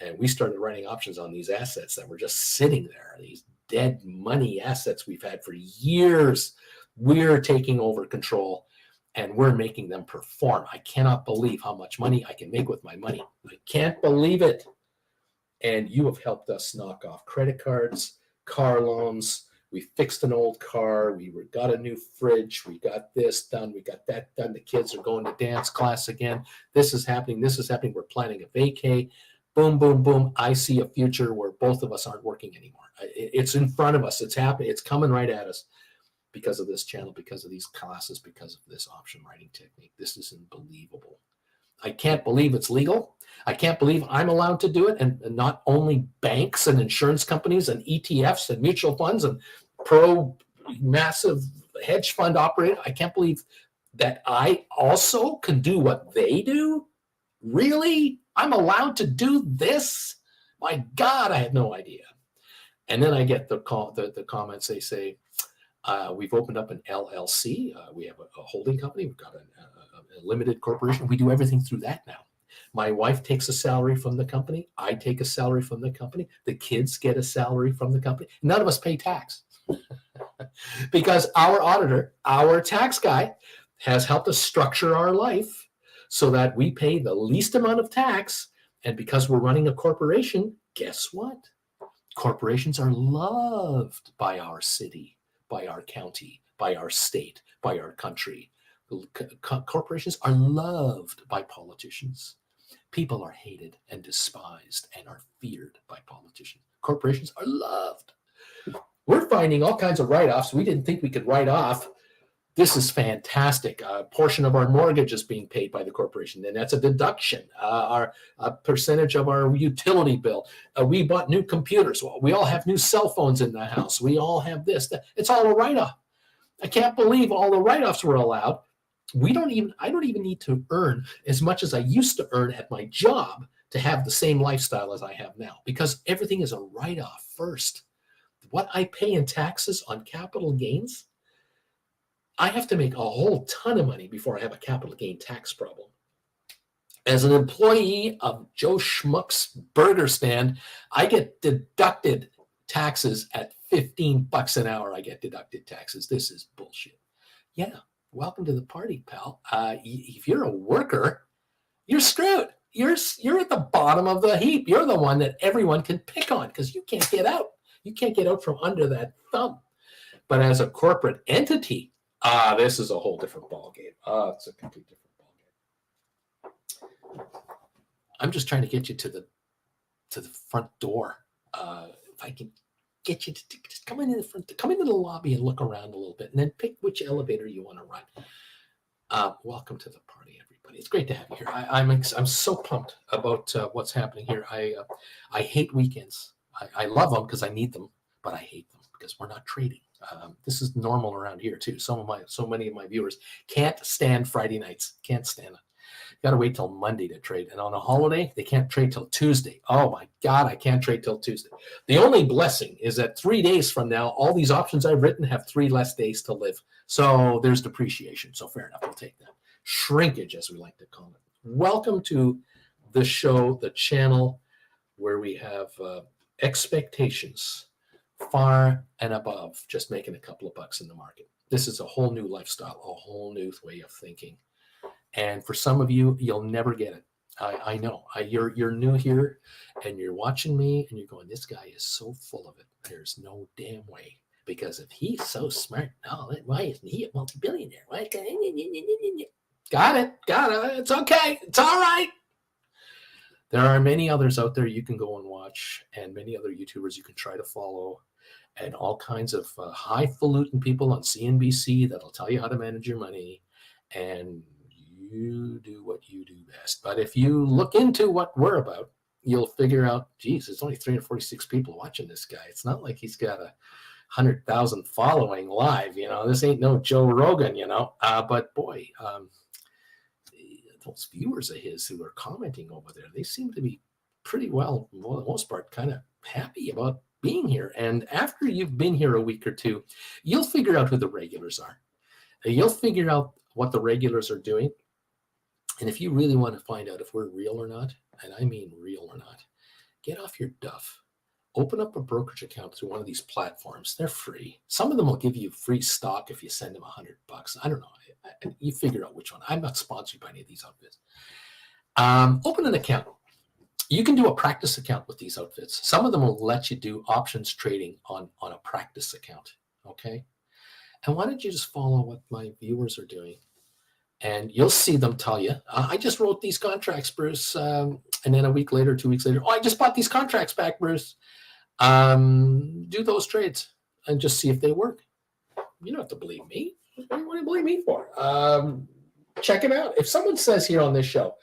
And we started writing options on these assets that were just sitting there, these dead money assets we've had for years. We're taking over control and we're making them perform. I cannot believe how much money I can make with my money. I can't believe it. And you have helped us knock off credit cards, car loans. We fixed an old car. We got a new fridge. We got this done. We got that done. The kids are going to dance class again. This is happening. This is happening. We're planning a vacay. Boom, boom, boom. I see a future where both of us aren't working anymore. It's in front of us. It's happening. It's coming right at us because of this channel, because of these classes, because of this option writing technique. This is unbelievable. I can't believe it's legal. I can't believe I'm allowed to do it. And not only banks and insurance companies and ETFs and mutual funds and massive hedge fund operator. I can't believe that I also can do what they do. Really? I'm allowed to do this? My God, I had no idea. And then I get the comments. They say, we've opened up an LLC. We have a holding company. We've got a limited corporation. We do everything through that now. My wife takes a salary from the company. I take a salary from the company. The kids get a salary from the company. None of us pay tax because our auditor, our tax guy, has helped us structure our life so that we pay the least amount of tax. And because we're running a corporation, guess what? Corporations are loved by our city, by our county, by our state, by our country. Corporations are loved by politicians. People are hated and despised and are feared by politicians. Corporations are loved. We're finding all kinds of write-offs we didn't think we could write off. This is fantastic. A portion of our mortgage is being paid by the corporation, and that's a deduction. A percentage of our utility bill. We bought new computers. Well, we all have new cell phones in the house. We all have this. It's all a write-off. I can't believe all the write-offs were allowed. I don't even need to earn as much as I used to earn at my job to have the same lifestyle as I have now, because everything is a write-off first. What I pay in taxes on capital gains, I have to make a whole ton of money before I have a capital gain tax problem. As an employee of Joe Schmuck's burger stand, I get deducted taxes at $15 an hour. I get deducted taxes. This is bullshit. Yeah, welcome to the party, pal. If you're a worker, you're screwed. You're at the bottom of the heap. You're the one that everyone can pick on because you can't get out. You can't get out from under that thumb. But as a corporate entity, this is a whole different ballgame. It's a complete different ballgame. I'm just trying to get you to the front door. If I can get you to just come into the lobby and look around a little bit, and then pick which elevator you want to run. Welcome to the party, everybody. It's great to have you here. I'm so pumped about what's happening here. I hate weekends. I love them because I need them, but I hate them because we're not trading. This is normal around here too. So many of my viewers can't stand Friday nights. Can't stand it. got to wait till Monday to trade. And on a holiday, they can't trade till Tuesday. Oh my God, I can't trade till Tuesday. The only blessing is that 3 days from now, all these options I've written have 3 less days to live. So there's depreciation. So fair enough, I'll take that. Shrinkage, as we like to call it. Welcome to the show, the channel where we have expectations far and above just making a couple of bucks in the market. This is a whole new lifestyle, a whole new way of thinking. And for some of you, you'll never get it. I know. You're new here and you're watching me and you're going, this guy is so full of it. There's no damn way. Because if he's so smart, why isn't he a multi-billionaire? Why? Got it. It's okay. It's all right. There are many others out there you can go and watch, and many other YouTubers you can try to follow, and all kinds of highfalutin people on CNBC that'll tell you how to manage your money, and you do what you do best. But if you look into what we're about, you'll figure out, geez, there's only 346 people watching this guy. It's not like he's got 100,000 following live. This ain't no Joe Rogan, but boy, those viewers of his who are commenting over there, they seem to be pretty well, for the most part, kind of happy about being here. And after you've been here a week or two, you'll figure out who the regulars are. You'll figure out what the regulars are doing. And if you really want to find out if we're real or not, and I mean real or not, get off your duff. Open up a brokerage account through one of these platforms. They're free. Some of them will give you free stock if you send them $100. I don't know. You figure out which one. I'm not sponsored by any of these outfits. Open an account. You can do a practice account with these outfits. Some of them will let you do options trading on a practice account. Okay. And why don't you just follow what my viewers are doing? And you'll see them tell you, I just wrote these contracts, Bruce. And then a week later, 2 weeks later, I just bought these contracts back, Bruce. Do those trades and just see if they work. You don't have to believe me. What do you believe me for? Check it out. If someone says here on this show,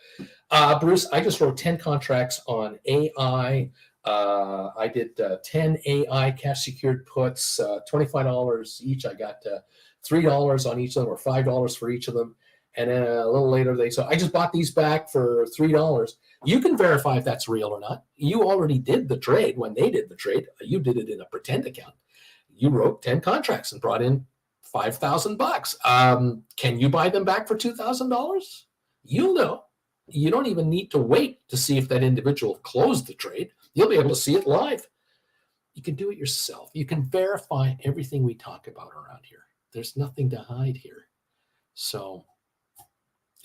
Bruce, I just wrote 10 contracts on AI. I did 10 AI cash secured puts, $25 each. I got $3 on each of them, or $5 for each of them. And then a little later, they said, I just bought these back for $3. You can verify if that's real or not. You already did the trade when they did the trade. You did it in a pretend account. You wrote 10 contracts and brought in $5,000. Can you buy them back for $2,000? You'll know. You don't even need to wait to see if that individual closed the trade. You'll be able to see it live. You can do it yourself. You can verify everything we talk about around here. There's nothing to hide here. So,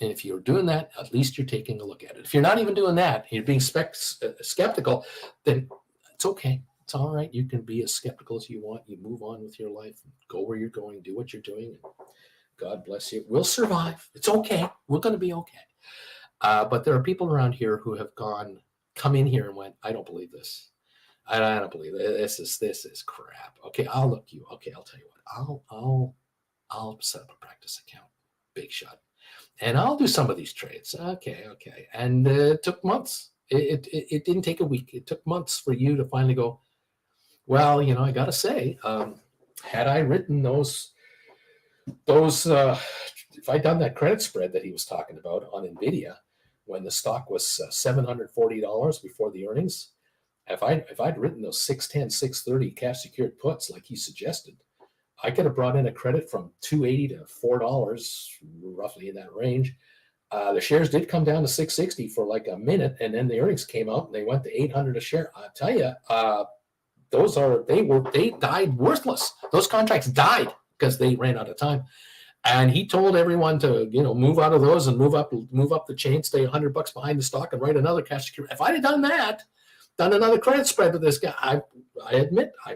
and if you're doing that, at least you're taking a look at it. If you're not even doing that, you're being skeptical, then it's okay. It's all right. You can be as skeptical as you want. You move on with your life, go where you're going, do what you're doing. And God bless you. We'll survive. It's okay. We're going to be okay. But there are people around here who have come in here and went, I don't believe this. I don't believe it. This is crap. Okay, I'll look you. Okay, I'll tell you what. I'll set up a practice account. Big shot. And I'll do some of these trades. Okay. And it took months. It didn't take a week. It took months for you to finally go, well, I got to say, had I written those, if I'd done that credit spread that he was talking about on NVIDIA when the stock was $740 before the earnings, if I'd written those 610, 630 cash secured puts like he suggested, I could have brought in a credit from $2.80 to $4, roughly in that range. The shares did come down to 660 for like a minute, and then the earnings came out and they went to 800 a share. I tell you, they died worthless. Those contracts died because they ran out of time. And he told everyone to move out of those and move up the chain, stay $100 behind the stock, and write another cash security. If I'd have done that, done another credit spread with this guy, I admit, I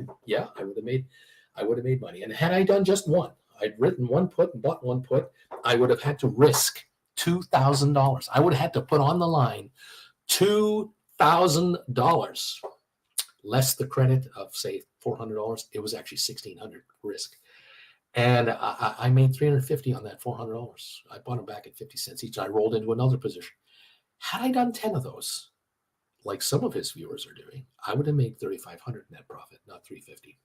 would have made money. And had I done just one, I'd written one put and bought one put, I would have had to risk $2,000. I would have had to put on the line $2,000 less the credit of, say, $400. It was actually $1,600 risk. And I made $350 on that $400. I bought them back at 50 cents each. I rolled into another position. Had I done 10 of those, like some of his viewers are doing, I would have made $3,500 net profit, not $350.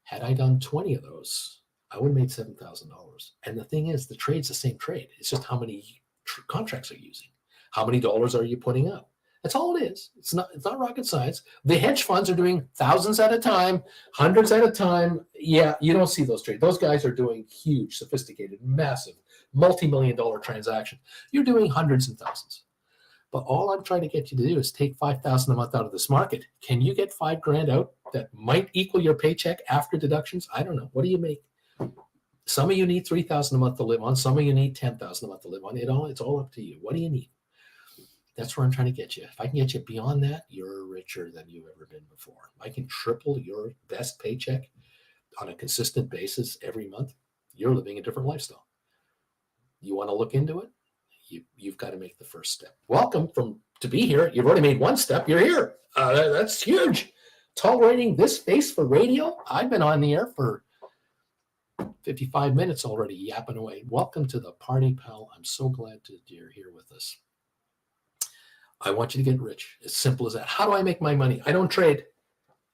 Had I done 20 of those, I would have made $7,000. And the thing is, the trade's the same trade. It's just how many contracts are you using? How many dollars are you putting up? That's all it is. It's not rocket science. The hedge funds are doing thousands at a time, hundreds at a time. Yeah, you don't see those trades. Those guys are doing huge, sophisticated, massive, multi-million-dollar transactions. You're doing hundreds and thousands. But all I'm trying to get you to do is take $5,000 a month out of this market. Can you get $5,000 out that might equal your paycheck after deductions? I don't know. What do you make? Some of you need $3,000 a month to live on. Some of you need $10,000 a month to live on. It's all up to you. What do you need? That's where I'm trying to get you. If I can get you beyond that, you're richer than you've ever been before. I can triple your best paycheck on a consistent basis every month. You're living a different lifestyle. You want to look into it? You've got to make the first step. Welcome to be here. You've already made one step. You're here. That's huge. Tolerating this face for radio. I've been on the air for 55 minutes already, yapping away. Welcome to the party, pal. I'm so glad you're here with us. I want you to get rich. As simple as that. How do I make my money? I don't trade.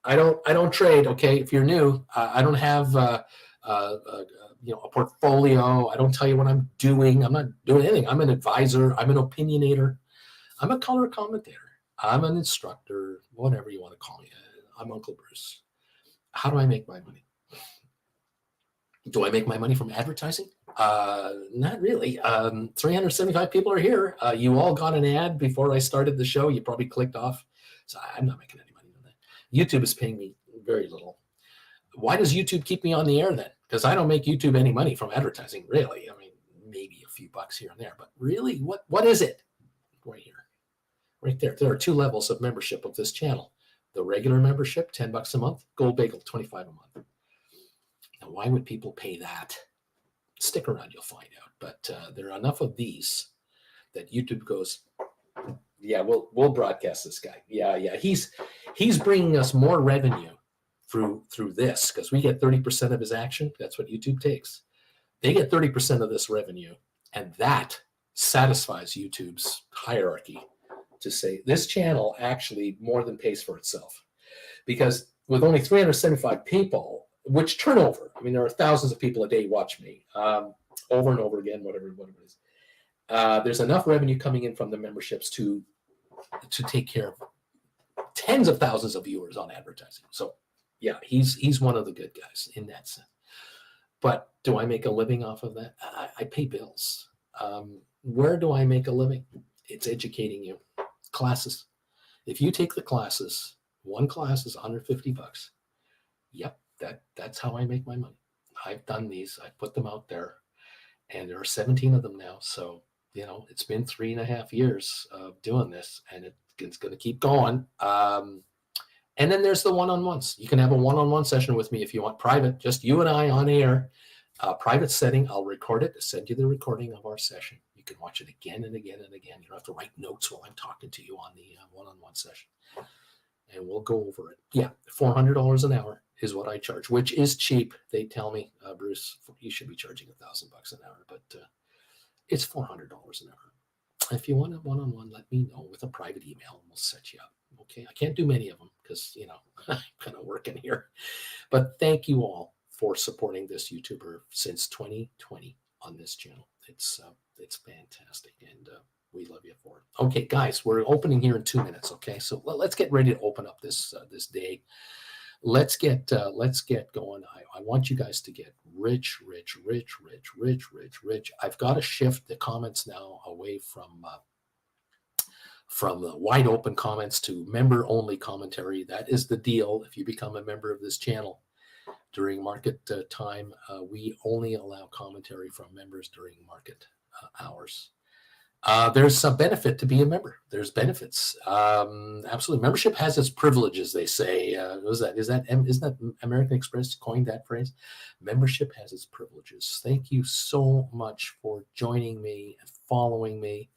I don't trade. Okay, if you're new, I don't have a portfolio. I don't tell you what I'm doing. I'm not doing anything. I'm an advisor. I'm an opinionator. I'm a color commentator. I'm an instructor. Whatever you want to call me. I'm Uncle Bruce. How do I make my money? Do I make my money from advertising? Not really. 375 people are here. You all got an ad before I started the show. You probably clicked off. So I'm not making any money on that. YouTube is paying me very little. Why does YouTube keep me on the air then? Because I don't make YouTube any money from advertising, really. I mean, maybe a few bucks here and there. But really, what is it? Right here. Right there. There are two levels of membership of this channel. The regular membership, $10 a month. Gold Bagel, $25 a month. Now, why would people pay that? Stick around, you'll find out. But there are enough of these that YouTube goes, yeah, we'll broadcast this guy. Yeah. He's bringing us more revenue through this because we get 30% of his action. That's what YouTube takes. They get 30% of this revenue, and that satisfies YouTube's hierarchy to say this channel actually more than pays for itself. Because with only 375 people, which turnover, I mean, there are thousands of people a day watch me over and over again, whatever it is. There's enough revenue coming in from the memberships to take care of tens of thousands of viewers on advertising. So yeah, he's one of the good guys in that sense. But do I make a living off of that? I pay bills. Where do I make a living? It's educating you. Classes. If you take the classes, one class is $150. Yep, that's how I make my money. I've done these. I put them out there, and there are 17 of them now. So, it's been 3.5 years of doing this, and it's going to keep going. And then there's the one-on-ones. You can have a one-on-one session with me if you want private, just you and I on air. Private setting, I'll record it, send you the recording of our session. You can watch it again and again and again. You don't have to write notes while I'm talking to you on the one-on-one session. And we'll go over it. Yeah, $400 an hour is what I charge, which is cheap. They tell me, Bruce, you should be charging $1,000 an hour, but it's $400 an hour. If you want a one-on-one, let me know with a private email, and we'll set you up. Okay, I can't do many of them because, I'm kind of working here. But thank you all for supporting this YouTuber since 2020 on this channel. It's fantastic, and we love you for it. Okay, guys, we're opening here in 2 minutes. Okay, so let's get ready to open up this day. Let's get going. I want you guys to get rich. I've got to shift the comments now away from the wide open comments to member only commentary. That is the deal. If you become a member of this channel during market time, we only allow commentary from members during market hours. There's some benefit to be a member. There's benefits. Absolutely. Membership has its privileges, they say. Isn't that American Express coined that phrase? Membership has its privileges. Thank you so much for joining me and following me.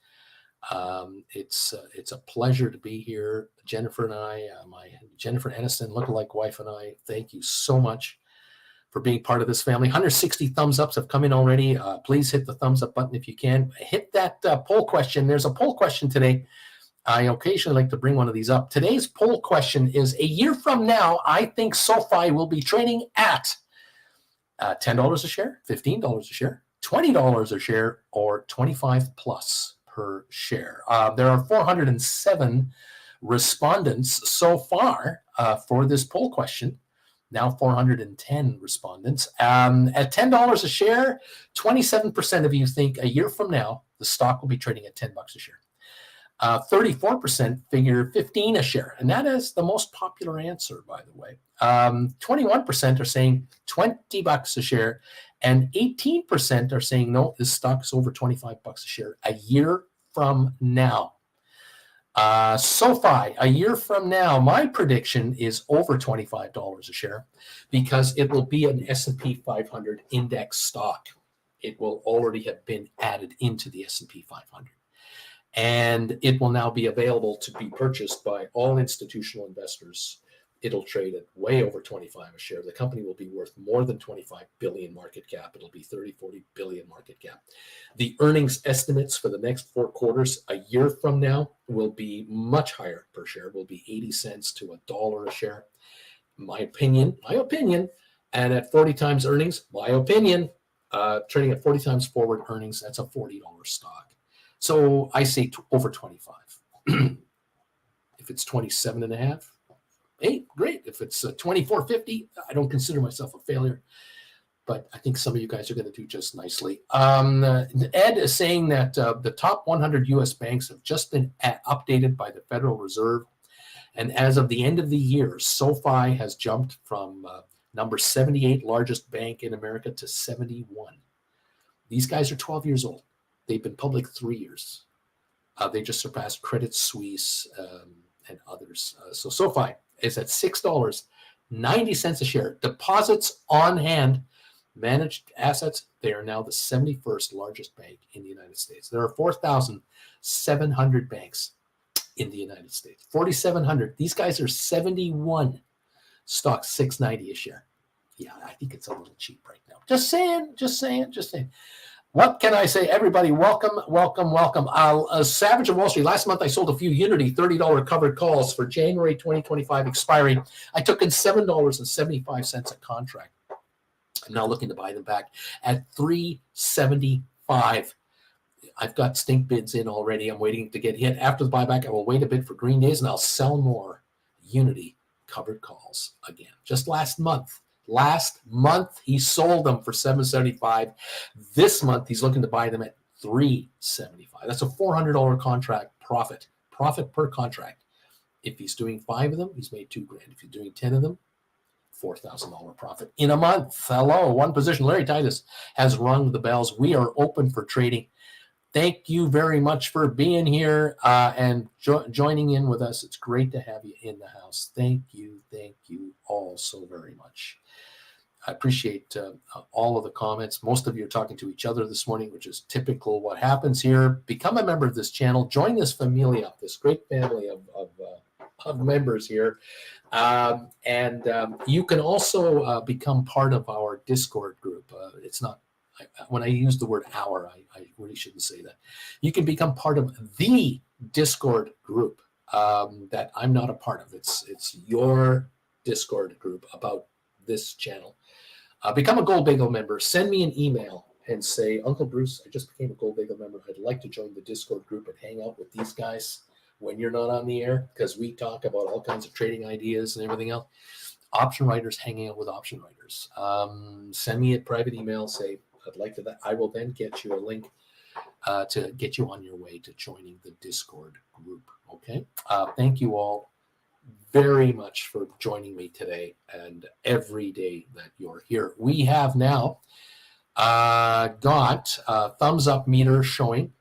It's a pleasure to be here. Jennifer and I, my Jennifer Aniston lookalike wife and I, thank you so much for being part of this family. 160 thumbs ups have come in already. Please hit the thumbs up button if you can. Hit that poll question. There's a poll question today. I occasionally like to bring one of these up. Today's poll question is, a year from now, I think SOFI will be trading at $10 a share, $15 a share, $20 a share, or 25 plus per share. There are 407 respondents so far for this poll question. Now 410 respondents. At $10 a share, 27% of you think a year from now the stock will be trading at $10 a share. 34% figure 15 a share, and that is the most popular answer, by the way. 21% are saying $20 a share, and 18% are saying no, this stock is over $25 a share a year from now. SOFI, a year from now, my prediction is over $25 a share because it will be an S&P 500 index stock. It will already have been added into the S&P 500. And it will now be available to be purchased by all institutional investors. It'll trade at way over 25 a share. The company will be worth more than 25 billion market cap. It'll be 30, 40 billion market cap. The earnings estimates for the next 4 quarters a year from now will be much higher per share. Will be 80 cents to $1 a share. My opinion. And at 40 times earnings, my opinion, trading at 40 times forward earnings, that's a $40 stock. So I say over 25. If it's 27 and a half, hey, great. If it's 24.50, I don't consider myself a failure, but I think some of you guys are going to do just nicely. Ed is saying that the top 100 U.S. banks have just been updated by the Federal Reserve, and as of the end of the year, SOFI has jumped from number 78 largest bank in America to 71. These guys are 12 years old. They've been public 3 years. They just surpassed Credit Suisse and others. So SOFI is at $6.90 a share. Deposits on hand, managed assets, they are now the 71st largest bank in the United States. There are 4,700 banks in the United States. 4,700. These guys are 71. Stock $6.90 a share. Yeah, I think it's a little cheap right now. Just saying. What can I say? Everybody, welcome. Savage of Wall Street. Last month, I sold a few Unity $30 covered calls for January 2025 expiry. I took in $7.75 a contract. I'm now looking to buy them back at $3.75. I've got stink bids in already. I'm waiting to get hit. After the buyback, I will wait a bit for green days, and I'll sell more Unity covered calls again. Just last month, he sold them for $7.75. This month, he's looking to buy them at $3.75. That's a $400 contract profit per contract. If he's doing 5 of them, he's made $2,000. If you're doing 10 of them, $4,000 profit in a month. Hello, one position. Larry Titus has rung the bells. We are open for trading. Thank you very much for being here and joining in with us. It's great to have you in the house. Thank you all so very much. I appreciate all of the comments. Most of you are talking to each other this morning, which is typical what happens here. Become a member of this channel. Join this familia, this great family of members here. You can also become part of our Discord group. It's not, when I use the word our, I really shouldn't say that. You can become part of the Discord group that I'm not a part of. It's your Discord group about this channel. Become a Gold Bagel member. Send me an email and say, Uncle Bruce, I just became a Gold Bagel member. I'd like to join the Discord group and hang out with these guys when you're not on the air, because we talk about all kinds of trading ideas and everything else. Option writers hanging out with option writers. Send me a private email. Say, I'd like to. I will then get you a link to get you on your way to joining the Discord group. Okay. Thank you all very much for joining me today and every day that you're here. We have now got a thumbs up meter showing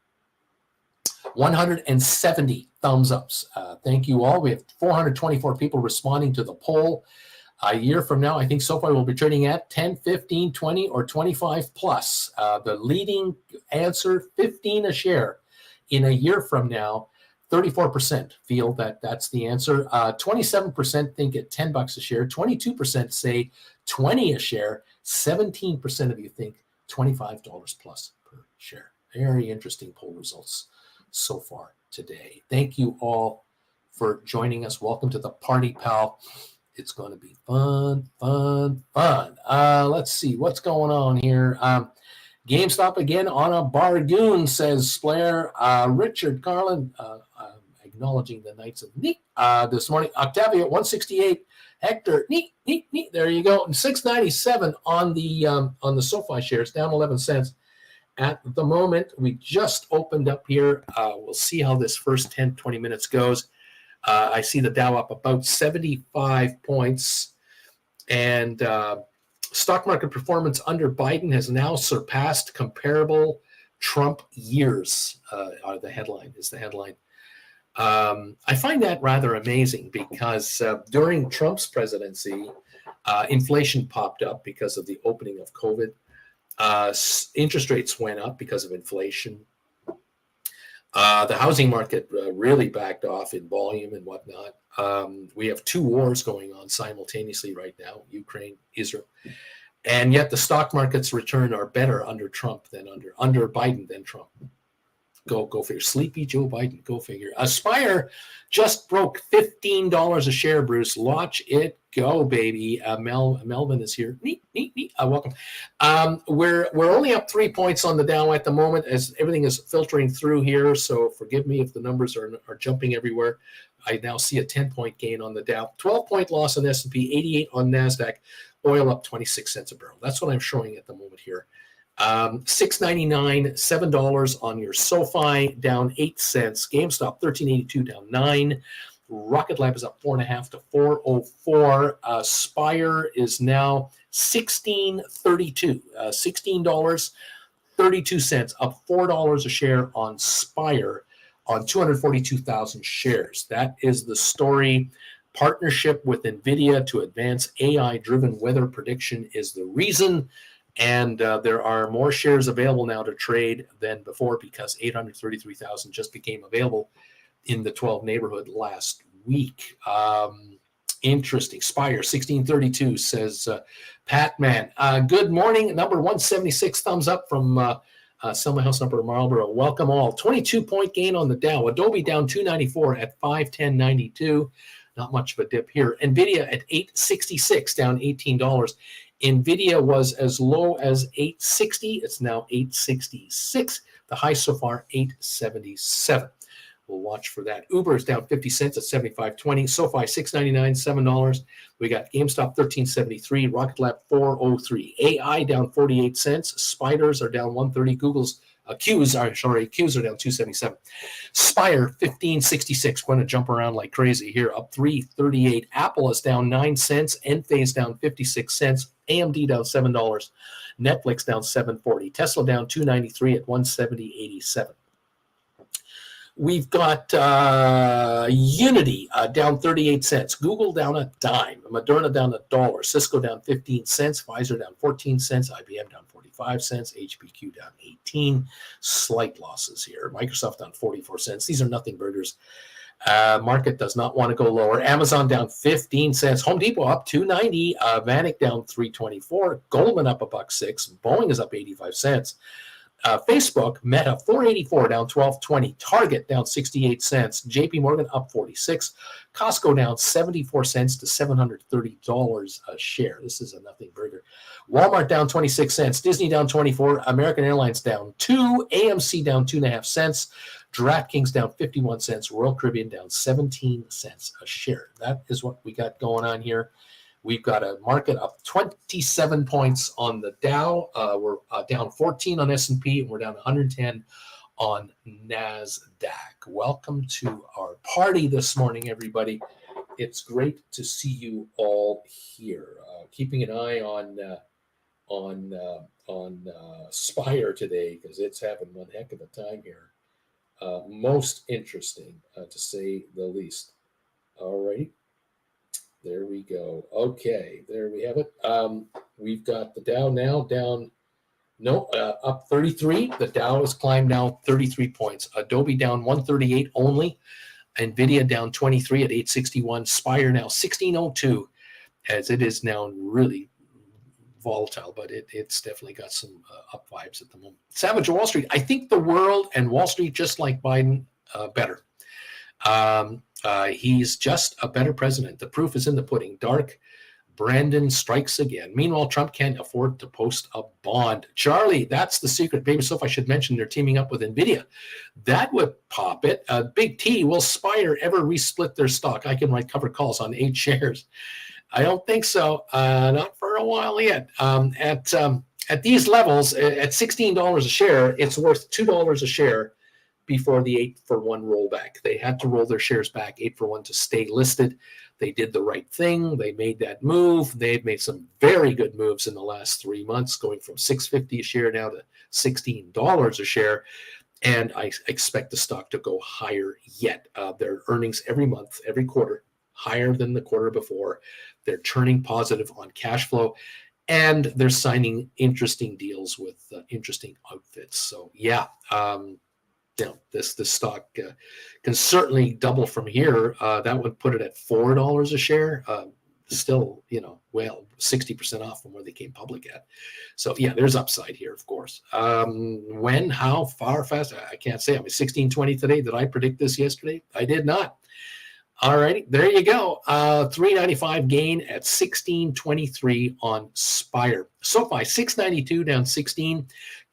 170 thumbs ups. Thank you all. We have 424 people responding to the poll. A year from now, I think SOFI will be trading at 10, 15, 20, or 25 plus. The leading answer, 15 a share. In a year from now, 34% feel that that's the answer. 27% think at $10 a share. 22% say 20 a share. 17% of you think $25 plus per share. Very interesting poll results so far today. Thank you all for joining us. Welcome to the party, pal. It's going to be fun. Let's see what's going on here. GameStop again on a bargain, says Blair. Richard Carlin acknowledging the Knights of Neat this morning. Octavia at 168. Hector, neat. There you go. And 697 on the SoFi shares, down 11 cents. At the moment, we just opened up here. We'll see how this first 10, 20 minutes goes. I see the Dow up about 75 points. And stock market performance under Biden has now surpassed comparable Trump years. The headline. I find that rather amazing because during Trump's presidency, inflation popped up because of the opening of COVID. Interest rates went up because of inflation. The housing market really backed off in volume and whatnot. We have two wars going on simultaneously right now, Ukraine, Israel. And yet the stock market's return are better under Trump than under Biden than Trump. Go figure. Sleepy Joe Biden, go figure. Aspire just broke $15 a share, Bruce. Watch it go, baby. Melvin is here. Neat. Welcome. We're only up 3 points on the Dow at the moment as everything is filtering through here. So forgive me if the numbers are jumping everywhere. I now see a 10-point gain on the Dow, 12-point loss on S&P, 88 on NASDAQ, oil up 26 cents a barrel. That's what I'm showing at the moment here. $6.99, $7 on your SoFi, down 8 cents. GameStop, $13.82, down 9. Rocket Lab is up 4.5 to 404. Spire is now $16.32, $16.32, up $4 a share on Spire on 242,000 shares. That is the story. Partnership with NVIDIA to advance AI-driven weather prediction is the reason. And there are more shares available now to trade than before because 833,000 just became available in the 12 neighborhood last week. Interesting. Spire 1632 says Pat Man. Good morning. Number 176, thumbs up from Selma House, Upper Marlboro. Welcome all. 22-point gain on the Dow. Adobe down 294 at 510.92. Not much of a dip here. NVIDIA at 866, down $18. NVIDIA was as low as 860. It's now 866. The high so far, 877. We'll watch for that. Uber is down 50 cents at 75.20. SoFi, $6.99, $7. We got GameStop, $13.73. Rocket Lab, $4.03. AI down 48 cents. Spiders are down 130. Google's Qs are down 277. Spire 1566. Going to jump around like crazy here, up 338. Apple is down 9 cents. Enphase down 56 cents. AMD down $7. Netflix down 740. Tesla down 293 at 170.87. We've got Unity down 38 cents. Google down a dime. Moderna down $1. Cisco down 15 cents. Pfizer down 14 cents. IBM down 45 cents. HPQ down 18. Slight losses here. Microsoft down 44 cents. These are nothing burgers. Market does not want to go lower. Amazon down 15 cents. Home Depot up 290. Vanik down 324. Goldman up $1.06. Boeing is up 85 cents. Facebook, Meta, 484, down 12.20. Target down 68 cents. JP Morgan up 46. Costco down 74 cents to $730 a share. This is a nothing burger. Walmart down 26 cents. Disney down 24. American Airlines down 2. AMC down 2.5 cents. DraftKings down 51 cents. Royal Caribbean down 17 cents a share. That is what we got going on here. We've got a market up 27 points on the Dow. We're down 14 on S&P, and we're down 110 on NASDAQ. Welcome to our party this morning, everybody. It's great to see you all here. Keeping an eye on Spire today because it's having one heck of a time here. Most interesting, to say the least. All right. There we go. Okay, there we have it. We've got the Dow now down, up 33. The Dow has climbed now 33 points. Adobe down 138 only. NVIDIA down 23 at 861. Spire now 1602, as it is now really volatile, but it's definitely got some up vibes at the moment. Savage Wall Street. I think the world and Wall Street, just like Biden, better. He's just a better president. The proof is in the pudding. Dark Brandon strikes again. Meanwhile, Trump can't afford to post a bond. Charlie, that's the secret. Baby Sophie, I should mention they're teaming up with NVIDIA. That would pop it. Big T, will Spire ever resplit their stock? I can write cover calls on 8 shares. I don't think so. Not for a while yet. At these levels, at $16 a share, it's worth $2 a share before the 8-for-1 rollback. They had to roll their shares back 8-for-1 to stay listed. They did the right thing. They made that move. They've made some very good moves in the last 3 months, going from $6.50 a share now to $16 a share. And I expect the stock to go higher yet. Their earnings every month, every quarter, higher than the quarter before. They're turning positive on cash flow, and they're signing interesting deals with interesting outfits. So yeah, this stock can certainly double from here. That would put it at $4 a share. Still, 60% off from where they came public at. So yeah, there's upside here, of course. When, how far, fast? I can't say. I mean, 16.20 today. Did I predict this yesterday? I did not. All righty, there you go. $3.95 gain at 16.23 on Spire. SoFi 6.92 down 16.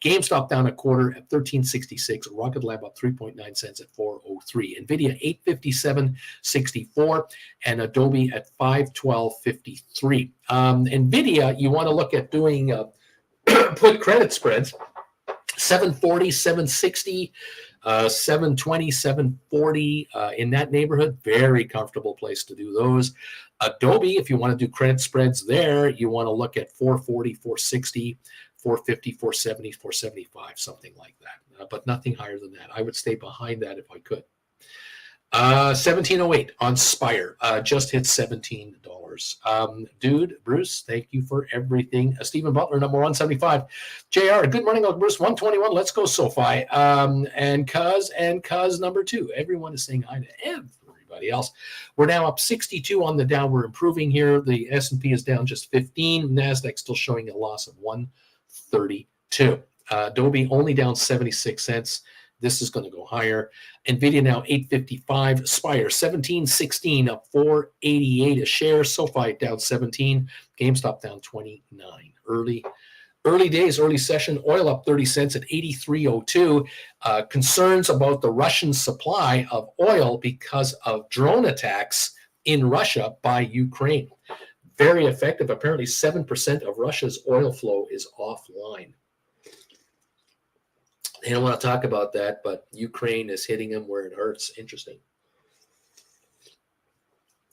GameStop down a quarter at 13.66. Rocket Lab up 3.9 cents at 4.03. Nvidia 8.57.64 and Adobe at 5.12.53. Nvidia, you want to look at doing put credit spreads. 740, 760. 720, 740 in that neighborhood. Very comfortable place to do those. Adobe, if you want to do credit spreads there, you want to look at 440, 460, 450, 470, 475, something like that. But nothing higher than that. I would stay behind that if I could. 1708 on Spire. Just hit $17. Dude, Bruce, thank you for everything. Stephen Butler, number 175. JR, good morning, Bruce. 121. Let's go, SoFi. And Cuz number 2. Everyone is saying hi to everybody else. We're now up 62 on the down. We're improving here. The S&P is down just 15. NASDAQ still showing a loss of 132. Adobe only down 76 cents. This is going to go higher. Nvidia now 8.55. Spire 17.16 up 4.88 a share. SoFi down 17. GameStop down 29. Early days, early session. Oil up 30 cents at 83.02. Concerns about the Russian supply of oil because of drone attacks in Russia by Ukraine. Very effective. Apparently 7% of Russia's oil flow is offline. They don't want to talk about that, but Ukraine is hitting them where it hurts. Interesting.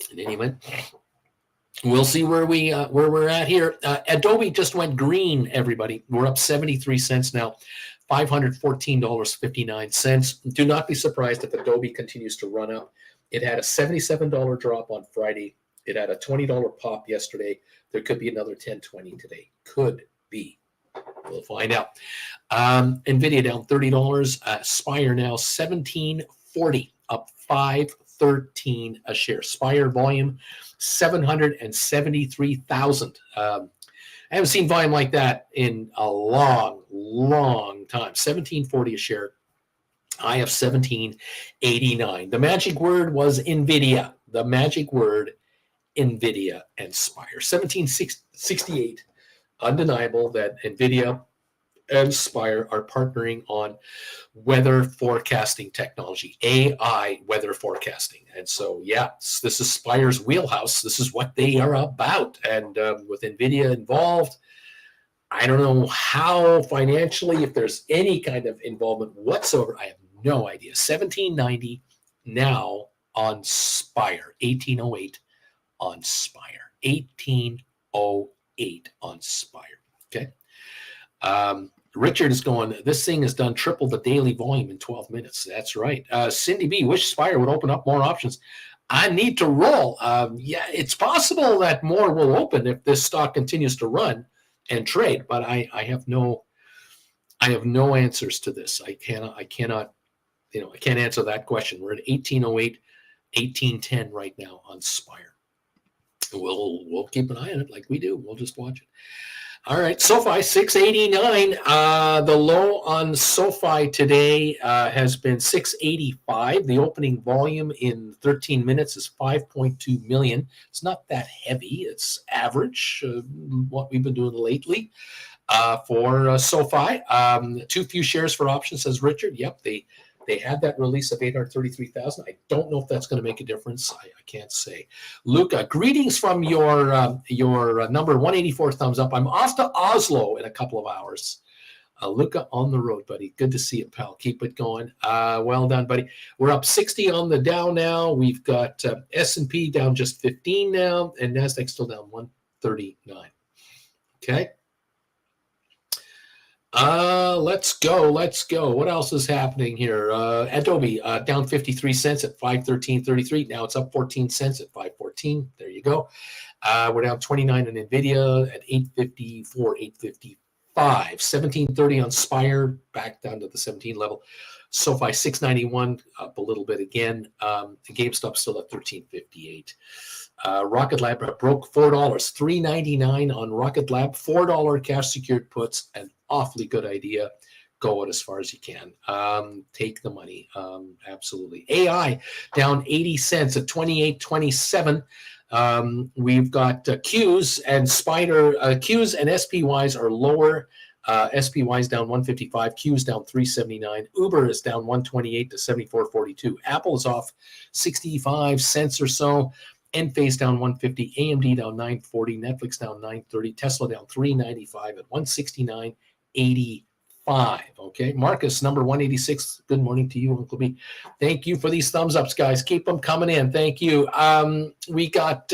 And anyway, we'll see where we're at here. Adobe just went green, everybody. We're up 73 cents now, $514.59. Do not be surprised if Adobe continues to run up. It had a $77 drop on Friday. It had a $20 pop yesterday. There could be another $10.20 today. Could be. We'll find out. Nvidia down $30. Spire now $17.40, up $5.13 a share. Spire volume 773,000. I haven't seen volume like that in a long time. $17.40 a share. I have $17.89. The magic word was Nvidia. The magic word, Nvidia and Spire. $17.68. Undeniable that Nvidia and Spire are partnering on weather forecasting technology, AI weather forecasting. And so, yeah, this is Spire's wheelhouse. This is what they are about. And with Nvidia involved, I don't know how financially, if there's any kind of involvement whatsoever, I have no idea. $17.90 now on Spire, 1808 on Spire, 1808 on Spire. Okay. Richard is going, this thing has done triple the daily volume in 12 minutes. That's right. Cindy B, wish Spire would open up more options. I need to roll. Yeah, it's possible that more will open if this stock continues to run and trade, but I have no answers to this. I cannot, I can't answer that question. We're at 1808, 1810 right now on Spire. We'll keep an eye on it like we do. We'll just watch it. All right, SoFi 689. The low on SoFi today has been 685. The opening volume in 13 minutes is 5.2 million. It's not that heavy. It's average, what we've been doing lately for SoFi. Too few shares for options, says Richard. Yep, they had that release of 833,000. I don't know if that's going to make a difference. I can't say. Luca, greetings from your number 184 thumbs up. I'm off to Oslo in a couple of hours. Luca, on the road, buddy. Good to see you, pal. Keep it going. Well done, buddy. We're up 60 on the Dow now. We've got S&P down just 15 now, and NASDAQ still down 139. Okay. Let's go. What else is happening here? Adobe down 53 cents at 513.33. Now it's up 14 cents at 514. There you go. We're down 29 on Nvidia at 854, 855. 1730 on Spire, back down to the 17 level. SoFi 691 up a little bit again. GameStop still at 1358. Rocket Lab broke $4, $3.99 on Rocket Lab. $4 cash secured puts, an awfully good idea. Go out as far as you can. Take the money. Absolutely. AI down 80 cents at 28.27. We've got Qs and Spider. Qs and SPYs are lower. SPY's down 155. Q's down 379. Uber is down 128 to 74.42. Apple is off 65 cents or so. Enphase down 150. AMD down 940. Netflix down 930. Tesla down 395 at 169.85. Okay, Marcus, number 186. Good morning to you, Uncle B. Thank you for these thumbs ups, guys. Keep them coming in. Thank you. We got